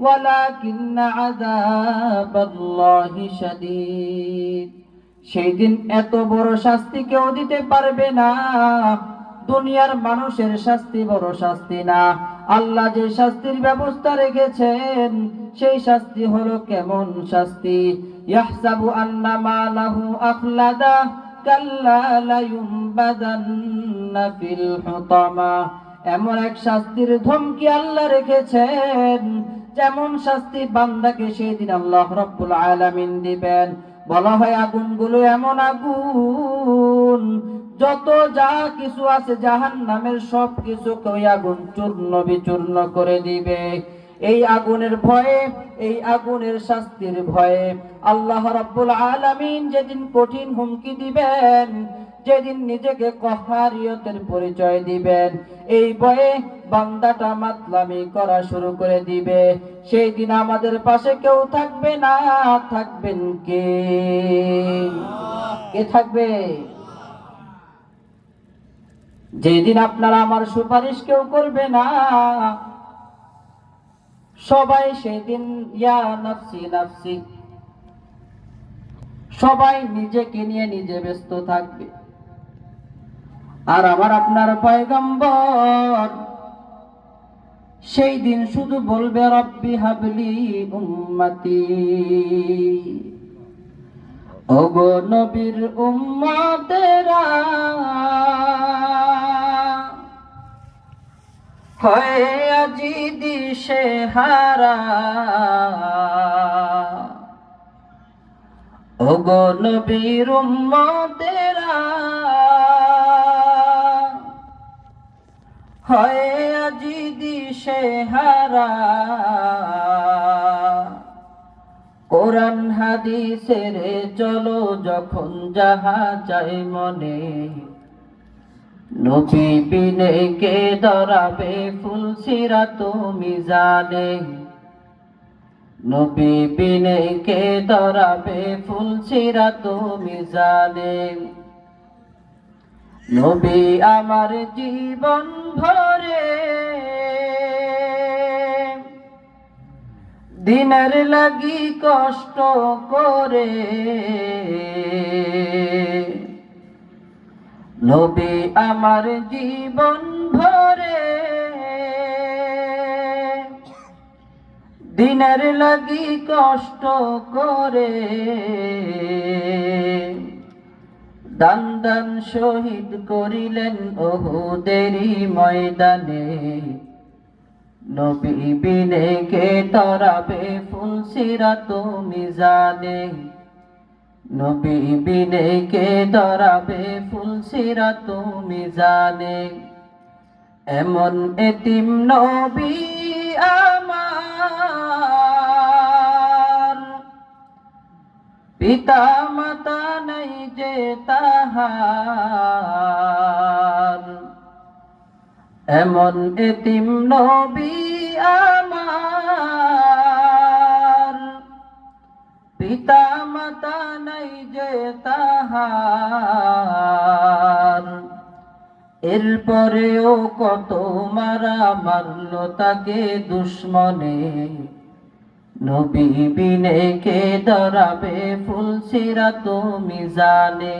ওয়ালাকিন্না আযাবাল্লাহি শাদীদ। সেই দিন এত বড় শাস্তি কেউ দিতে পারবে না। দুনিয়ার মানুষের শাস্তি বড় শাস্তি না, আল্লাহ যে শাস্তির ব্যবস্থা রেখেছেন সেই শাস্তি হলো কেমন শাস্তি? ইয়াহসাবু আন্না মালাহু আখলাদা কাল্লা লা ইউনবাযান্না ফিল হুতামা। এমন এক শাস্তির ধমকি আল্লাহ রেখেছেন, যেমন শাস্তি বান্দাকে সেই দিন আল্লাহ রাব্বুল আলামিন দিবেন। বলা হয় আগুনগুলো এমন আগুন, যত যা কিছু আছে জাহান্নামের সব কিছুকে ওই আগুন চূর্ণ বিচূর্ণ করে দিবে। এই আগুনের ভয়ে, এই আগুনের শাস্তির ভয়ে আল্লাহ রাব্বুল আলামিন যেদিন কঠিন হুমকি দিবেন, যেদিন নিজেকে কহারিয়তের পরিচয় দিবেন, এই ভয়ে বান্দাটা মাতলামি করা শুরু করে দিবে। সেই দিন আমাদের পাশে কেউ থাকবে না। থাকবেন কে? কে থাকবে? যেদিন আপনারা আমার সুপারিশ কেউ করবে না, সবাই সেদিন ইয়া নাফসি নাফসি, সবাই নিজেকে নিয়ে নিজে ব্যস্ত থাকবে। আর আমার আপনার পয়গম্বর সেই দিন শুধু বলবে রব্বি হাবলি উম্মতি। ওগো নবীর উম্মতেরা, হয়ে আজি দিশে হারা, ওগো নবীর উম্মতেরা, হয়ে আজি দিশে হারা। কোরআন হাদিসের চলো যখন যাহা চাই মনে, নবী বিনে কে ধরাবে ফুল সিরাত মিজানে। নবী বিনে কে ধরাবে ফুল সিরাত মিজানে। নবী আমার জীবন ভরে দিনের লাগি কষ্ট করে, নবী আমার জীবন ভরে দিনের লাগি কষ্ট করে। দান দান শহীদ করিলেন উহুদেরই ময়দানে। নবী বিনে কে ধরাবে ফুল সিরাত মিজানে। নবী বিনে কে ধরাবে ফুল সিরাত মিজানে। এমন এতিম নবী আমার, পিতা মাতা নাই যে তাহার। এমন এতিম নবী আমার, পিতা মাতা নাই যে তাহার। এরপরেও কত মারা মারলো তাকে দুশ্মনে। নবী বিনে কে ধরাবে ফুল সিরাত মিজানে।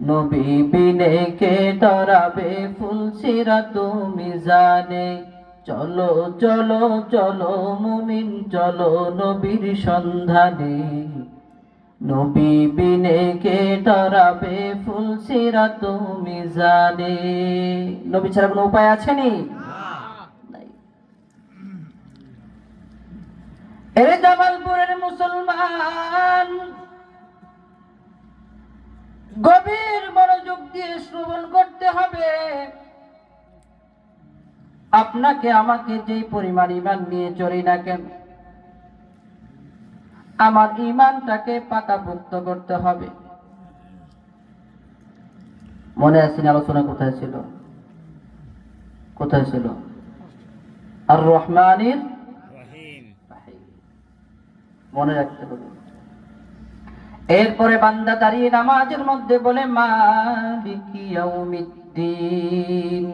নবী বিনে কে ধরাবে ফুল সিরাত মিজানে। চলো চলো চলো মুমিন চলো নবীর সন্ধানে। নবী বিনে কে ধরাবে ফুল সিরাত মিজানে। নবী ছাড়া কোনো উপায় আছে নি? নাই। এ জামালপুরের মুসলমান, গভীর মনোযোগ দিয়ে শ্রবণ করতে হবে। আপনাকে আমাকে যেই পরিমাণ ঈমান নিয়ে চলি না কেন, আমার ঈমানটাকে পাকাপোক্ত করতে হবে। মনে আছে আলোচনা কোথায় ছিল? কোথায় ছিল? আর রহমানির রহিম, মনে রাখতে হবে। এরপরে বান্দা দাঁড়িয়ে নামাজের মধ্যে বলে মালিকি ইয়াউমিদ্দিন।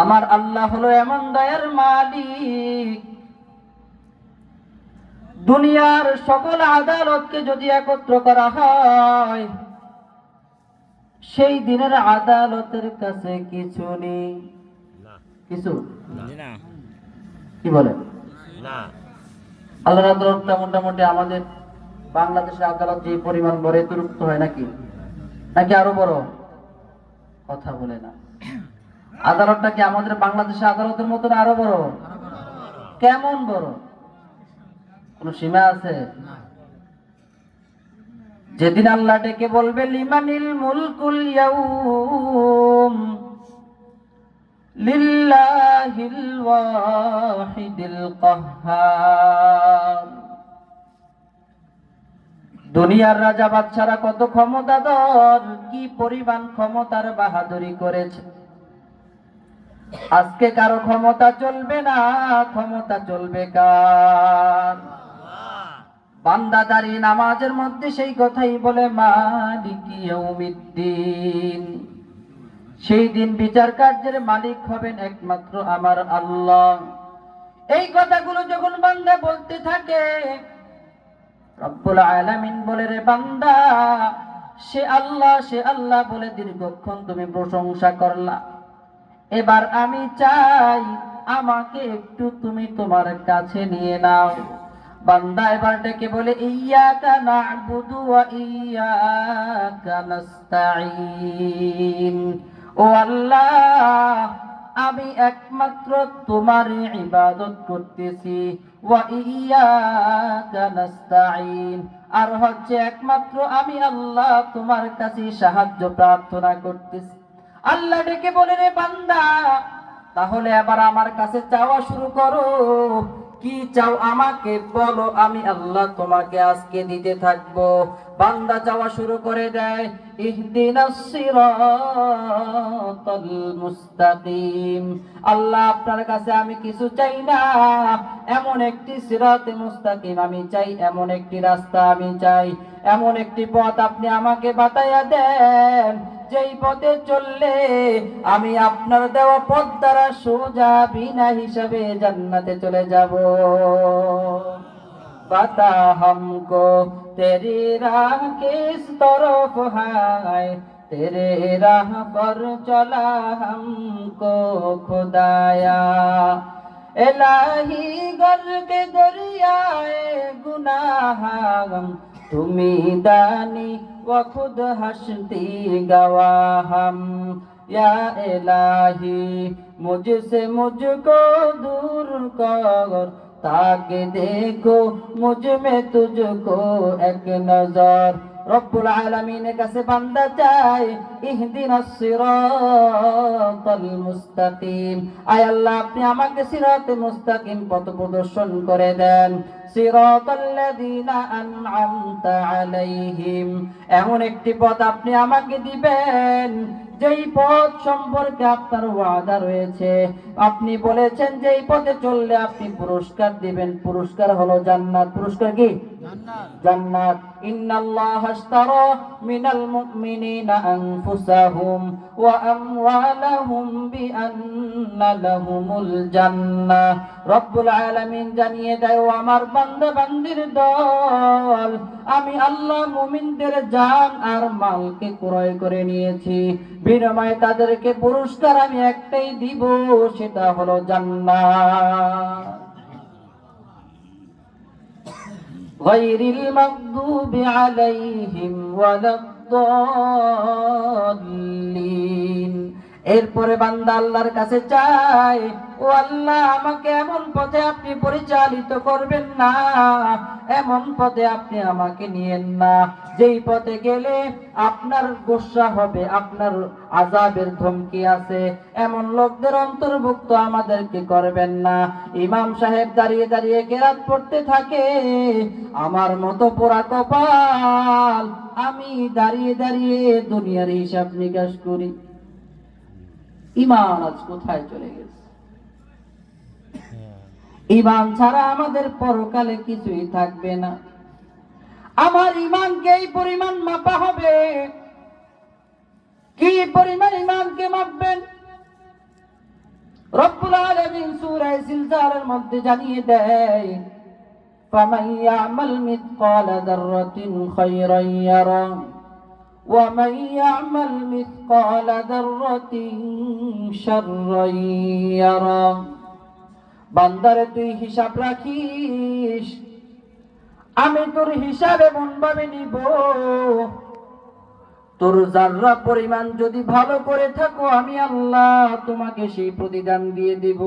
আমার আল্লাহ হলো এমন দয়ার মালিক, দুনিয়ার সকল আদালতকে যদি একত্র করা হয়, সেই দিনের আদালতের কাছে কিছু নেই। কিছু না। কি বলে না? আল্লাহর আদালতটা মোটামুটি আমাদের বাংলাদেশের আদালত যে পরিমাণ বড় এতটুকু হয় নাকি? নাকি আরো বড়? কথা বলে না। আদালতটা কি আমাদের বাংলাদেশের আদালতের মতো আরো বড়? কেমন বড়? কোন সীমা আছে? যেদিন আল্লাহ ডেকে বলবে লিমানিল মুলকুল ইয়াউম, লিল্লাহিল ওয়াহিদিল কাহ্হার। দুনিয়ার রাজা বাদশারা কত ক্ষমতাধর, কি পরিমাণ ক্ষমতার বাহাদুরি করেছে। আজকে কারো ক্ষমতা চলবে না, ক্ষমতা চলবে কার? বান্দাদারি নামাজের মধ্যে সেই কথাই বলে, মালিকি ইয়াউমিদ্দিন। সেই দিন বিচার কার্যের মালিক হবেন একমাত্র আমার আল্লাহ। এই কথাগুলো যখন বান্দা বলতে থাকে, রব্বুল আলামিন বলে, রে বান্দা, সে আল্লাহ বলে দীর্ঘক্ষণ তুমি প্রশংসা করলা। এবার আমি চাই আমাকে একটু তুমি তোমার কাছে নিয়ে নাও। বান্দা এবার ডেকে বলে, ইয়্যাকা না'বুদু ওয়া ইয়্যাকা নাস্তাঈন। ও আল্লাহ, আমি একমাত্র তোমারই ইবাদত করতেছি। ওয়া ইয়্যাকা নাস্তাঈন, আর হচ্ছে একমাত্র আমি আল্লাহ তোমার কাছে সাহায্য প্রার্থনা করতেছি। আল্লাহ ডেকে বলে, রে বান্দা, তাহলে আবার আমার কাছে চাওয়া শুরু করো। কি চাও আমাকে বলো, আমি আল্লাহ তোমাকে আজকে দিতে থাকবো। বান্দা চাওয়া শুরু করে দেয়, ইহদিনাস সিরাতাল মুস্তাকিম। আল্লাহ, আপনার কাছে আমি কিছু চাই না, এমন একটি সিরাতে মুস্তাকিম আমি চাই, এমন একটি রাস্তা আমি চাই, এমন একটি পথ আপনি আমাকে বাতাইয়া দেন, যেই পথে চললে আমি আপনার দেওয়া পথ দ্বারা সোজা বিনা হিসাবে জান্নাতে চলে যাব। বাতা হামকো তেরি রাহ কিস তরফ হায়, তেরে রাহ পর চলা হামকো খুদায়া। এলাহি গর্কে দরিয়ায়ে গুনাহ তুমি দানি व खुद हंसती गवाह हम। या इलाही मुझसे मुझको दूर कर, ताकि देखो मुझ में तुझको एक नजर। রব্বুল আলামিনের কাছে বান্দা চায়, ইহদিনাস সিরাতাল মুস্তাকিম। আয় আল্লাহ, আপনি আমাকে সিরাতে মুস্তাকিম পথ প্রদর্শন করে দেন। সিরাতাল্লাযীনা আন'আমতা আলাইহিম, এমন একটি পথ আপনি আমাকে দিবেন যেই পথ সম্পর্কে আপনার ওয়াদা রয়েছে। আপনি বলেছেন যে এই পথে চললে আপনি পুরস্কার দিবেন, পুরস্কার হলো জান্নাত। পুরস্কার কি? জান্নাত। ইন্নাল্লাহা আশতারা মিনাল মুমিনিনা আনফুসাহুম ওয়া আমওয়ালাহুম বিআন্না লাহুমুল জান্নাহ। রব্বুল আলামিন জানিয়ে দেয়, ও আমার বান্দা বান্দির দল, আমি আল্লাহ মুমিনদের জান আর মালকে ক্রয় করে নিয়েছি, বিনিময়ে তাদেরকে পুরস্কার আমি একটাই দিব, সেটা হলো জান্নাত। গায়রিল মাগদুবি আলাইহিম ওয়ালাদ-দাল্লিন। এরপরে বান্দা আল্লাহর কাছে চায়, ও আল্লাহ, আমাকে এমন পথে আপনি পরিচালিত করবেন না, এমন পথে আপনি আমাকে নিয়েন না যেই পথে গেলে আপনার গোসা হবে, আপনার আযাবের ধমকি আছে, এমন লোকদের অন্তর্ভুক্ত আমাদেরকে করবেন না। ইমাম সাহেব দাঁড়িয়ে দাঁড়িয়ে কেরাত পড়তে থাকে, আমার মতো পোড়া কপাল, আমি দাঁড়িয়ে দাঁড়িয়ে দুনিয়ার হিসাব নিকাশ করি। ঈমান আজ কোথায় চলে গেছে? ঈমান ছাড়া আমাদের পরকালে কিছুই থাকবে না। আমার ঈমানকে এই পরিমাণ মাপা হবে, কি পরিমাণ ঈমানকে মাপবেন? রব্বুল আলামিন সূরা জিলজালের মধ্যে জানিয়ে দেয়, ফামান ইয়ামাল মিসকালা যাররাতিন খায়রান ইয়ারা ওয়া মান ইয়ামাল মিসকালা যাররাতিন শাররান ইয়ারা। বান্দারে, তুই হিসাব রাখিস, আমি তোর হিসাব এমন ভাবে নিব, তোর যাররা পরিমাণ যদি ভালো করে থাকো, আমি আল্লাহ তোমাকে সেই প্রতিদান দিয়ে দিব।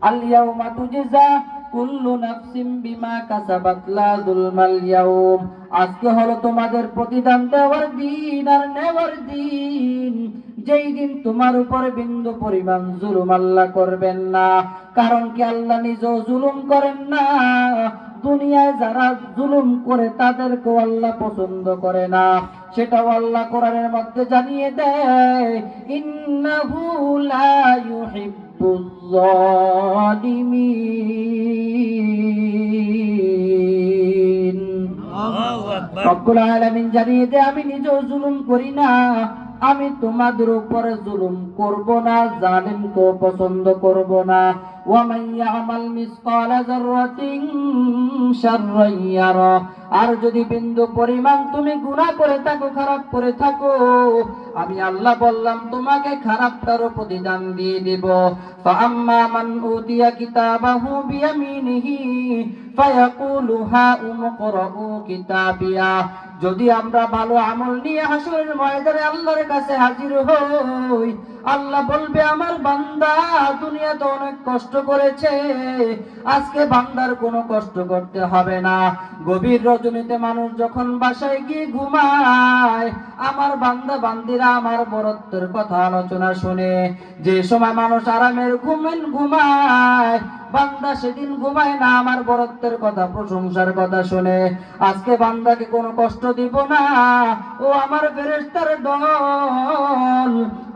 আল ইয়াউমা তুজজা কুল্লু নাফসিন বিমা কাসাবাত লা যুলমাল ইয়াউম। আজকে হলো তোমাদের প্রতিদান দেওয়ার দিন আর নেওয়ার দিন। যেই দিন তোমার উপরে বিন্দু পরিমাণ জুলুম আল্লাহ করবেন না। কারণ কি, আল্লাহ নিজেও জুলুম করেন না, দুনিয়ায় যারা জুলুম করে তাদেরকেও আল্লাহ পছন্দ করে না। সেটাও আল্লাহ কোরআনের মধ্যে জানিয়ে দেয়, ইন্নাহু লা ইউহিব্বুয যালিমিন। রব্বুল আলামিন জানিয়ে দেয়, আমি নিজেও জুলুম করি না, আমি তোমাদের উপরে জুলুম করব না, জালিমকেও পছন্দ করব না। ওয়া মান ইয়ামাল মিসকালা যাররাতিন শাররান ইয়ারা। আর যদি বিন্দু পরিমাণ তুমি গুনাহ করে থাকো, খারাপ করে থাকো, আমি আল্লাহ বললাম তোমাকে খারাপটারও প্রতিদান দিয়ে দেব। ফাআম্মা মান উতিয়া কিতাবাহু বিয়ামিনিহি ফায়াকুলু হাউম ইকরাউ কিতাবিয়া। যদি আমরা ভালো আমল নিয়ে হাসরের ময়দানে আল্লাহর কাছে হাজির হই, আল্লাহ বলবে আমার বান্দা দুনিয়াতে অনেক কষ্ট করেছে, আজকে বান্দার কোনো কষ্ট করতে হবে না। গভীর রজনীতে মানুষ যখন বাসায় গিয়ে ঘুমায়, আমার বান্দা বান্দিরা আমার বরত্বের কথা আলোচনা শুনে। যে সময় মানুষ আরামের ঘুমায়, বান্দা সেদিন ঘুমায় না, আমার বরত্বের কথা, প্রশংসার কথা শুনে। আজকে বান্দাকে কোনো কষ্ট দিব না। ও আমার ফেরেশতার দল,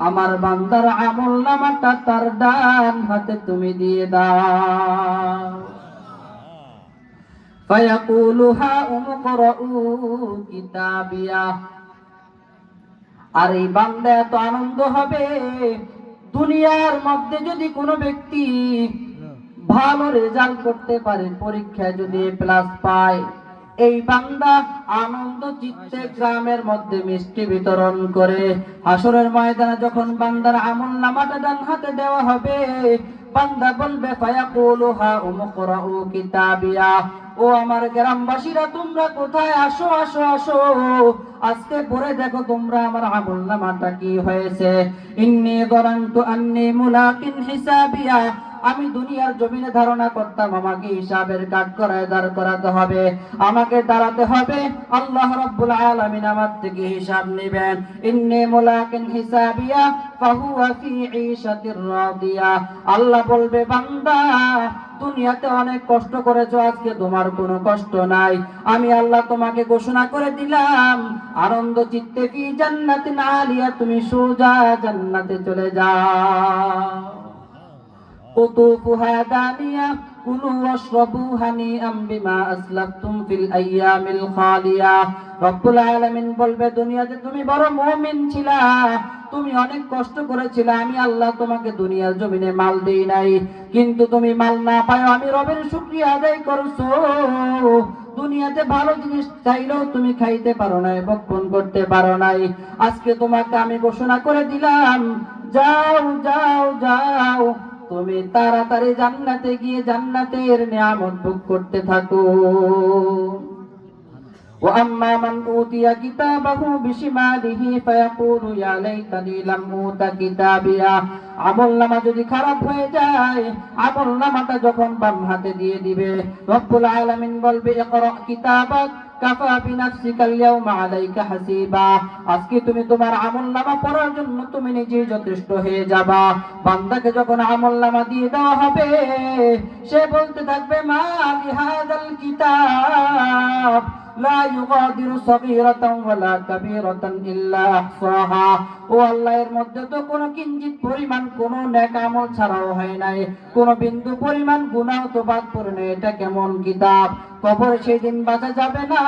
আমার বান্দার আমলনামাটা তার ডান হাতে তুমি দিয়ে দাও। ফায়াকুলু হাউম ইকরাউ কিতাবিয়া। আর এই বান্দা এত আনন্দ হবে, দুনিয়ার মধ্যে যদি কোনো ব্যক্তি ভালো রেজাল্ট করতে পারে, পরীক্ষায় যদি প্লাস পায়, এই বান্দা আনন্দ চিত্তে গ্রামের মধ্যে মিষ্টি বিতরণ করে। হাসরের ময়দানে যখন বান্দার আমলনামাটা ডান হাতে দেওয়া হবে, বান্দা বলবে ফায়াকুলু হাউম ইকরাউ কিতাবিয়া। ও আমার গ্রামবাসীরা, তোমরা কোথায়? আসো আসো আসো, আজকে পড়ে দেখো তোমরা আমার আমলনামাটা কি হয়েছে। ইন্নী যারানতু আন্নী মুলাকিন হিসাবিয়া। আমি দুনিয়ার জমিনে ধারণা করতাম আমাকে হিসাবের কাঠ করায় দাঁড় করাতে হবে, আমাকে দাঁড়াতে হবে, আল্লাহ রাব্বুল আলামিন আমার থেকে হিসাব নেবেন। ইন্নী মুলাকিন হিসাবিয়া ফাহুয়া ফি ঈশাতির রাদিয়া। আল্লাহ বলবে বান্দা দুনিয়াতে অনেক কষ্ট করেছো, আজকে তোমার কোনো কষ্ট নাই। আমি আল্লাহ তোমাকে ঘোষণা করে দিলাম, আনন্দ চিত্তে ফি জান্নাতিন আলিয়া, তুমি সোজা জান্নাতে চলে যাও। কুতুফুহা দানিয়া কুলু ওয়াশরাবু হানিআম বিমা আসলাফতুম ফিল আইয়ামিল খালিয়া। রব্বুল আলামিন বলবে দুনিয়াতে তুমি বড় মুমিন ছিলা, তুমি অনেক কষ্ট করেছিলে, আমি আল্লাহ তোমাকে দুনিয়ার জমিনে মাল দেই নাই, কিন্তু তুমি মাল না পায় আমি রবের শুকরিয়া আদায় করছো। দুনিয়াতে ভালো জিনিস চাইলেও তুমি খাইতে পারো নাই, ভক্ষণ করতে পারো নাই। আজকে তোমাকে আমি ঘোষণা করে দিলাম, যাও যাও যাও, তুমি তাড়াতাড়ি জান্নাতে গিয়ে জান্নাতের নিয়ামত ভোগ করতে থাকো। وأما من أوتي كتابه بشماله فيقول يا ليتني لم أوت كتابيا। আমলনামা যদি খারাপ হয়ে যায়, আমলনামাটা যখন বাম হাতে দিয়ে দিবে, রব্বুল আলামিন বলবে ইকরা কিতাবাক কাফা বিনাফসিকাল ইয়াউমা আলাইকা হাসিবা। আজকে তুমি তোমার আমলনামা পড়ার জন্য তুমি নিজেই যথেষ্ট হয়ে যাবা। বান্দাকে যখন আমলনামা দিয়ে দেওয়া হবে, সে বলতে থাকবে মা লিহাযাল কিতাব লা ইউগাদিরু সগীরাতান ওয়ালা কাবীরাতান ইল্লা আহসাহা। ও আল্লাহ, এর মধ্যে তো কোনো কিঞ্চিত পরিমাণ কোনো নেক আমল ছাড়াও হয় নাই, কোনো বিন্দু পরিমাণ গুনাহ তো বাদ পড়ে নাই। এটা কেমন কিতাব? কবরে সেই দিন বাঁচা যাবে না।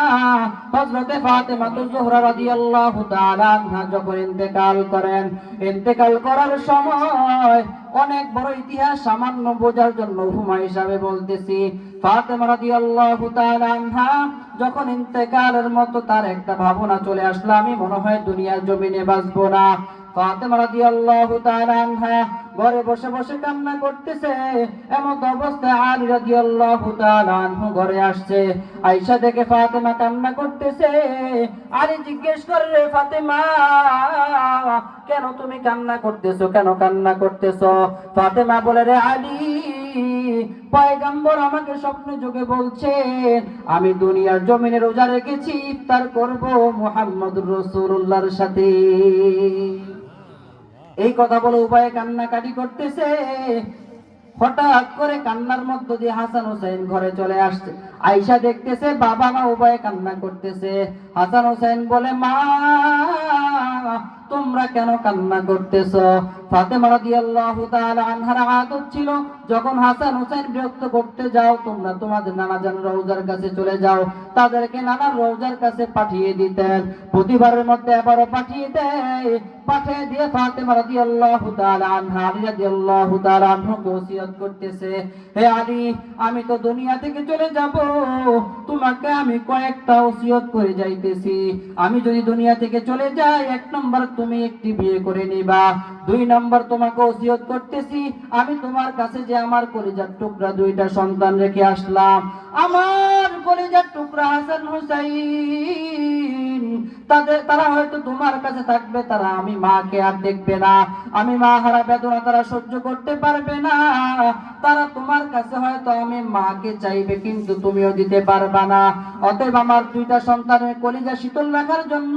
হযরতে ফাতেমা জোহরা রাদিয়াল্লাহু তাআলা আনহা যখন ইন্তেকাল করেন, ইন্তেকাল করার সময় অনেক বড় ইতিহাস সামান্য বোঝার জন্য উপমা হিসাবে বলতেছি। ফাতেমা রাদিয়াল্লাহু তাআলা আনহা যখন ইন্তেকালের মতো তার একটা ভাবনা চলে আসলো, আমি মনে হয় দুনিয়ার জমিনে বাঁচবো না। ফাতেমা রাদিয়াল্লাহু তাআলা আনহা ঘরে বসে বসে কান্না করতেছে। এমন অবস্থায় আলী রাদিয়াল্লাহু তাআলা আনহু ঘরে আসছে। আয়েশা দেখে ফাতেমা কান্না করতেছে। আলী জিজ্ঞেস করে, রে ফাতেমা, কেন তুমি কান্না করতেছো, কেন কান্না করতেছো? ফাতেমা বলে, রে আলী, পয়গম্বর আমাকে স্বপ্নে যোগে বলছেন আমি দুনিয়ার জমিনে রোজা রেখেছি, ইফতার করব মুহাম্মদুর রাসূলুল্লাহর সাথে। এই কথা বলে উভয়ে কান্নাকাটি করতেছে। হঠাৎ করে কান্নার মধ্য দিয়ে হাসান হোসেন ঘরে চলে আসছে। আয়েশা দেখতেছে বাবা মা উভয়ে কান্না করতেছে। হাসান হোসেন বলে, মা তোমরা কেন কান্না করতেছো? ফাতেমা রাদিয়াল্লাহু তাআলা আনহার আদত ছিল, যখন হাসান হোসেন বিরক্ত করতে যাও তোমরা তোমাদের নানাজান রওজার কাছে চলে যাও। তাদেরকে নানার রওজার কাছে পাঠিয়ে দিতেন। প্রতিবারের মধ্যে এবারও পাঠিয়ে দেয়। পাঠিয়ে দিয়ে ফাতেমা রাদিয়াল্লাহু তাআলা আনহা, আলী রাদিয়াল্লাহু তাআলা আনহুকে ওসিয়ত করতেছে, হে আলী, আমি তো দুনিয়া থেকে চলে যাব, তোমাকে আমি কয়েকটা ওসিয়ত করে যাইতেছি। আমি যদি দুনিয়া থেকে চলে যাই, 1 নম্বর তুমি একটি বিয়ে করে নিবা। 2 নম্বর তোমাকে ওসিয়ত করতেছি, আমি তোমার কাছে যে আমার কলিজার টুকরা 2টা সন্তান রেখে আসলাম, আমার কলিজার টুকরা হাসান হুসাইন, তারা হয়তো তোমার কাছে থাকবে, তারা আমি মাকে আর দেখবে না, আমি মা হারা বেদনা তারা সহ্য করতে পারবে না, তারা তোমার কাছে হয়তো আমি মাকে চাইবে কিন্তু তুমিও দিতে পারবা না। অতএব আমার 2টা সন্তানের কলিজা শীতল রাখার জন্য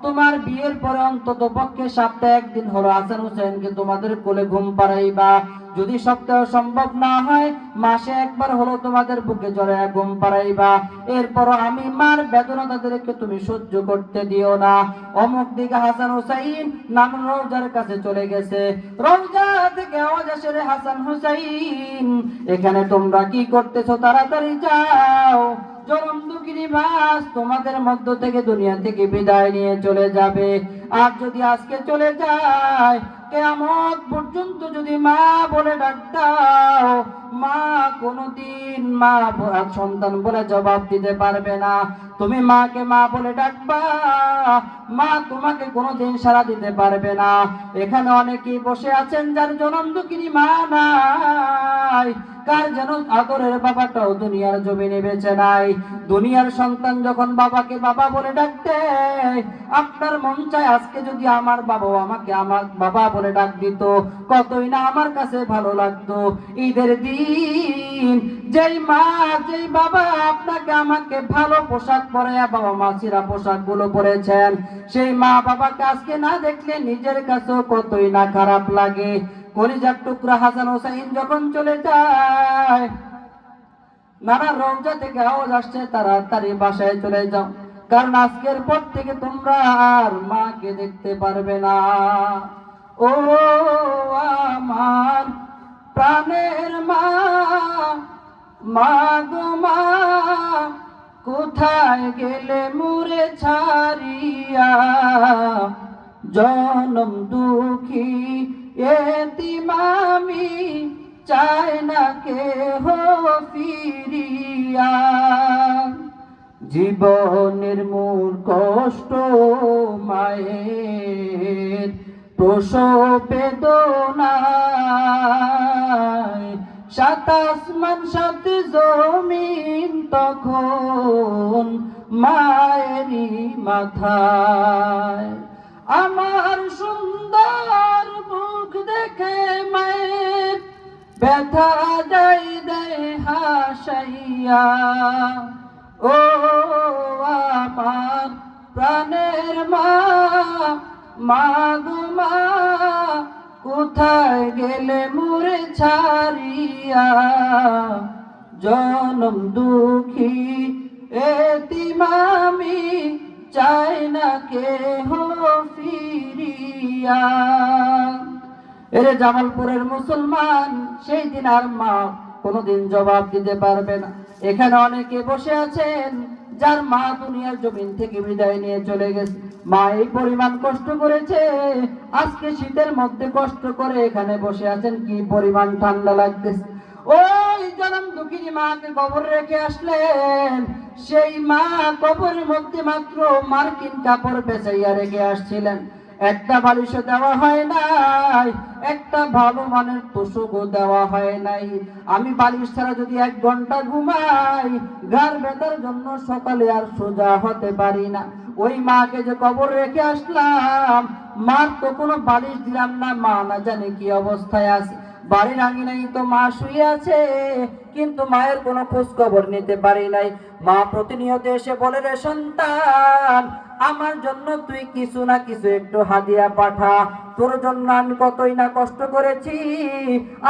তোমার বিয়ের পরে অন্তত পক্ষে সপ্তাহে 1 দিন হলো হাসান হোসেনকে তোমাদের কোলে ঘুম পাড়াইবা। যদি সপ্তাহে সম্ভব না হয়, মাসে 1 বার হলো তোমাদের বুকে জড়ায়া ঘুম পাড়াইবা। এরপরও আমি মার বেদনা তাদেরকে তুমি সহ্য করতে দিও না। অমুক দিকে হাসান হোসেন নানুর রওজার কাছে চলে গেছে। রওজা থেকে আওয়াজ আসে, রে হাসান হোসেন, এখানে তোমরা কি করতেছো? তাড়াতাড়ি যাও, জনম দুঃখিনী মাস তোমাদের মধ্য থেকে দুনিয়া থেকে বিদায় নিয়ে চলে যাবে। আর যদি আজকে চলে যায়, কিয়ামত পর্যন্ত যদি মা বলে ডাক দাও, মা কোনদিন মা সন্তান বলে জবাব দিতে পারবে না। তুমি মাকে মা বলে ডাকবা, মা তোমাকে কোনদিন সাড়া দিতে পারবে না। এখানে অনেকেই বসে আছেন যার জনম দুঃখিনী মা নাই, কার যেন আদরের বাবাটাও দুনিয়ার জমিনে বেঁচে নাই। দুনিয়ার সন্তান যখন বাবাকে বাবা বলে ডাকতে, আপনার মন চায় আজকে যদি আমার বাবা আমাকে আমার বাবা বলে ডাক দিত, কতই না আমার কাছে ভালো লাগতো। ঈদের দিন যেই মা যেই বাবা আপনাকে আমাকে ভালো পোশাক পরে বাবা মাসিরা পোশাক গুলো পরেছেন, সেই মা বাবাকে আজকে না দেখলে নিজের কাছেও কতই না খারাপ লাগে। কলিজার টুকরা হাসান হোসেন যখন চলে যায়, নানা রওজা থেকে আওয়াজ আসছে, তাড়াতাড়ি বাসায় চলে যাও, কারণ আজকের পর থেকে তোমরা আর মাকে দেখতে পারবে না। ও আমার প্রাণের মা, মা গো মা, কোথায় গেলে মুরে ছাড়িয়া, জনম দুঃখী এতিম আমি, চাই না কেহ ফিরিয়া। জীবনের মূল কষ্ট মায়ের প্রসব বেদনায়, 7 আসমান 7 জমিন তখন মায়েরই মাথায়। আমার সুন্দর মুখ দেখে মায়ের ব্যথা দেয় দেয় হাসাইয়া। ও আমার প্রাণের মা, মা গো মা, কোথায় গেলে মুরে ছাড়িয়া, জনম দুঃখী এতিম আমি, চাই না কেহ ফিরিয়া। এরে জামালপুরের মুসলমান, সেই দিন আর মা কোনদিন জবাব দিতে পারবে না। এখানে অনেকে বসে আছেন যার মা দুনিয়ার জমিন থেকে বিদায় নিয়ে চলে গেছে। মা এই পরিমাণ কষ্ট করেছে, আজকে শীতের মধ্যে কষ্ট করে এখানে বসে আছেন, কি পরিমাণ ঠান্ডা লাগতেছে। ওই জনম দুঃখিনী মাকে কবর রেখে আসলেন, সেই মা কবরের মধ্যে মাত্র মার্কিন কাপড় বেচাইয়া রেখে আসছিলেন। একটা বালিশও দেওয়া হয় নাই, একটা ভালো মানের তোষকও দেওয়া হয় নাই। আমি বালিশ ছাড়া যদি 1 ঘন্টা ঘুমাই, গার ব্যথার জন্য সকালে আর সোজা হতে পারি না। ওই মাকে যে কবর রেখে আসলাম, মার তো কোনো বালিশ দিলাম না, মা না জানে কি অবস্থায় আছে। বাড়ির আঙিনায় তো মা শুয়ে আছে, কিন্তু মায়ের কোনো খোঁজ খবর নিতে পারি নাই। মা প্রতিনিয়ত এসে বলে, রে সন্তান, আমার জন্য তুই কিছু না কিছু একটু হাদিয়া পাঠা, তোর জন্য আমি কতই না কষ্ট করেছি,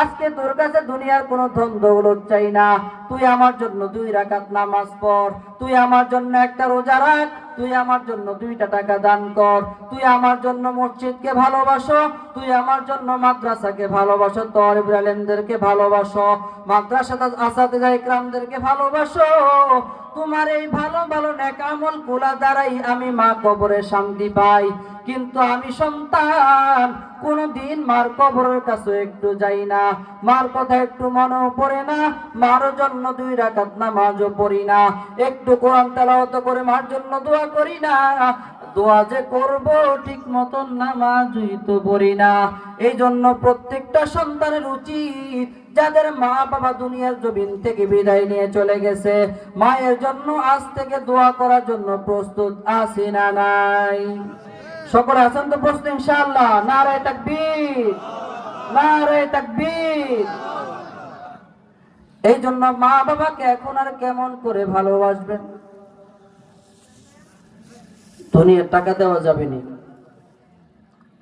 আজকে তোর কাছে দুনিয়ার কোনো ধন দৌলত চাই না, তুই আমার জন্য 2 রাকাত নামাজ পড়, তুই আমার জন্য একটা রোজা রাখ, তুই আমার জন্য 2টা টাকা দান কর, তুই আমার জন্য মসজিদকে ভালোবাসো, তুই আমার জন্য মাদ্রাসাকে ভালোবাসো, তওয়ারিবুল আলেমদেরকে ভালোবাসো, মাদ্রাসা আসাতিজা ইকরামদেরকে ভালোবাসো। তোমার এই ভালো ভালো নেক আমল গুলা দ্বারাই আমি মা কবরে শান্তি পাই, কিন্তু আমি সন্তান কোনদিন মার কবরের কাছে একটু যাই না, মার কথা একটু মনেও পড়ে না, মার জন্য 2 রাকাত নামাজও পড়ি না, একটু কোরআন তেলাওয়াত করে মার জন্য দোয়া করি না, দোয়া যে করব ঠিক মতন নামাজই তো পড়ি না। এই জন্য প্রত্যেকটা সন্তানের উচিত, যাদের মা বাবা দুনিয়ার জমিন থেকে বিদায় নিয়ে চলে গেছে, মায়ের জন্য আজ থেকে দোয়া করার জন্য প্রস্তুত আছি না নাই? সকলে আছেন তো প্রস্তুত ইনশাআল্লাহ? নারায়ে তাকবীর, নারায়ে তাকবীর। এই জন্য মা বাবাকে এখন আর কেমন করে ভালোবাসবেন? দুনিয়ার টাকা দেওয়া যাবে না,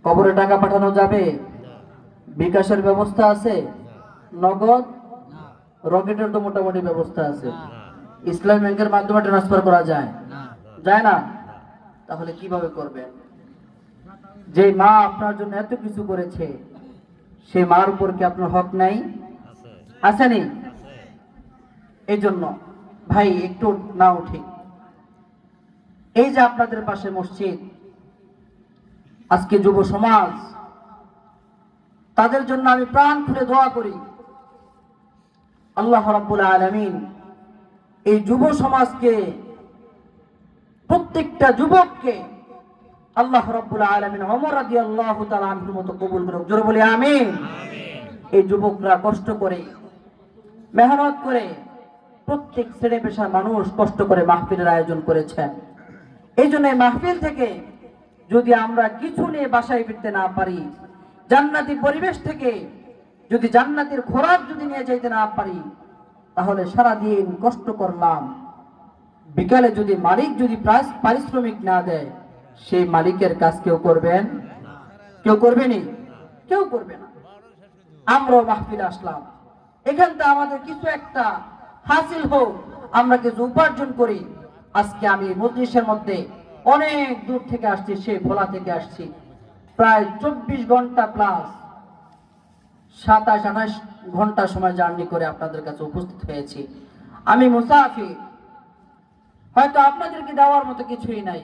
কবরে টাকা পাঠানো যাবে? বিকাশের ব্যবস্থা আছে? নগদ? রকেটের তো মোটামুটি ব্যবস্থা আছে। ইসলামী ব্যাংকের মাধ্যমে ট্রান্সফার করা যায়? যায় না? তাহলে কিভাবে করবেন? যে মা আপনার জন্য এত কিছু করেছে, সেই মার উপর কি আপনার হক নাই? আসেনি? এই জন্য ভাই একটু না উঠি, এই যে আপনাদের পাশে মসজিদ, আজকে যুব সমাজ, তাদের জন্য আমি প্রাণ খুলে দোয়া করি, আল্লাহ রাব্বুল আলামিন এই যুব সমাজকে, প্রত্যেকটা যুবককে আল্লাহ রাব্বুল আলামিন ওমর রাদিয়াল্লাহু তাআলা আনহুর মতো কবুল করুক। জোরে বলি আমিন। এই যুবকরা কষ্ট করে, মেহনত করে, প্রত্যেক শ্রেণী পেশার মানুষ কষ্ট করে মাহফিলের আয়োজন করেছেন। এই জন্য এই মাহফিল থেকে যদি আমরা কিছু নিয়ে বাসায় ফিরতে না পারি, জান্নাতি পরিবেশ থেকে যদি জান্নাতের খোরাক যদি নিয়ে যেতে না পারি, তাহলে সারাদিন কষ্ট করলাম, বিকালে যদি মালিক যদি পারিশ্রমিক না দেয়, সেই মালিকের কাজ কেউ করবেন? কেউ করবেনি? কেউ করবে না। আমরাও মাহফিলে আসলাম, এখান থেকে আমাদের কিছু একটা হাসিল হোক, আমরা কিছু উপার্জন করি। আজকে আমি মজলিসের মধ্যে অনেক দূর থেকে আসছি, সেই ভোলা থেকে আসছি, প্রায় 24 ঘন্টা প্লাস 27-28 ঘন্টা সময় জার্নি করে আপনাদের কাছে উপস্থিত হয়েছি। আমি মুসাফির, হয়তো আপনাদেরকে দেওয়ার মতো কিছুই নাই।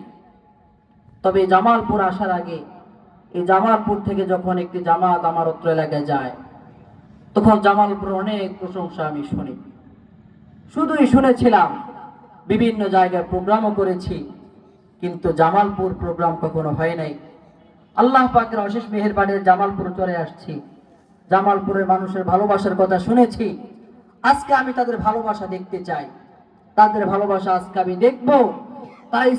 তবে জামালপুর আসার আগে, এই জামালপুর থেকে যখন একটি জামাত আমার অত্র এলাকায় যায়, তখন জামালপুর অনেক প্রশংসা আমি শুনি, শুধুই শুনেছিলাম, বিভিন্ন জায়গায় প্রোগ্রামও করেছি, কিন্তু জামালপুর প্রোগ্রাম কখনো হয় নাই। আল্লাহ পাকের অশেষ মেহেরবানিতে জামালপুর চলে আসছি, জামালপুরের মানুষের ভালোবাসার কথা শুনেছি। আজকে আমি তাদের ভালোবাসা দেখতে চাই, তাদের ভালোবাসা আজকে আমি দেখবো। তাই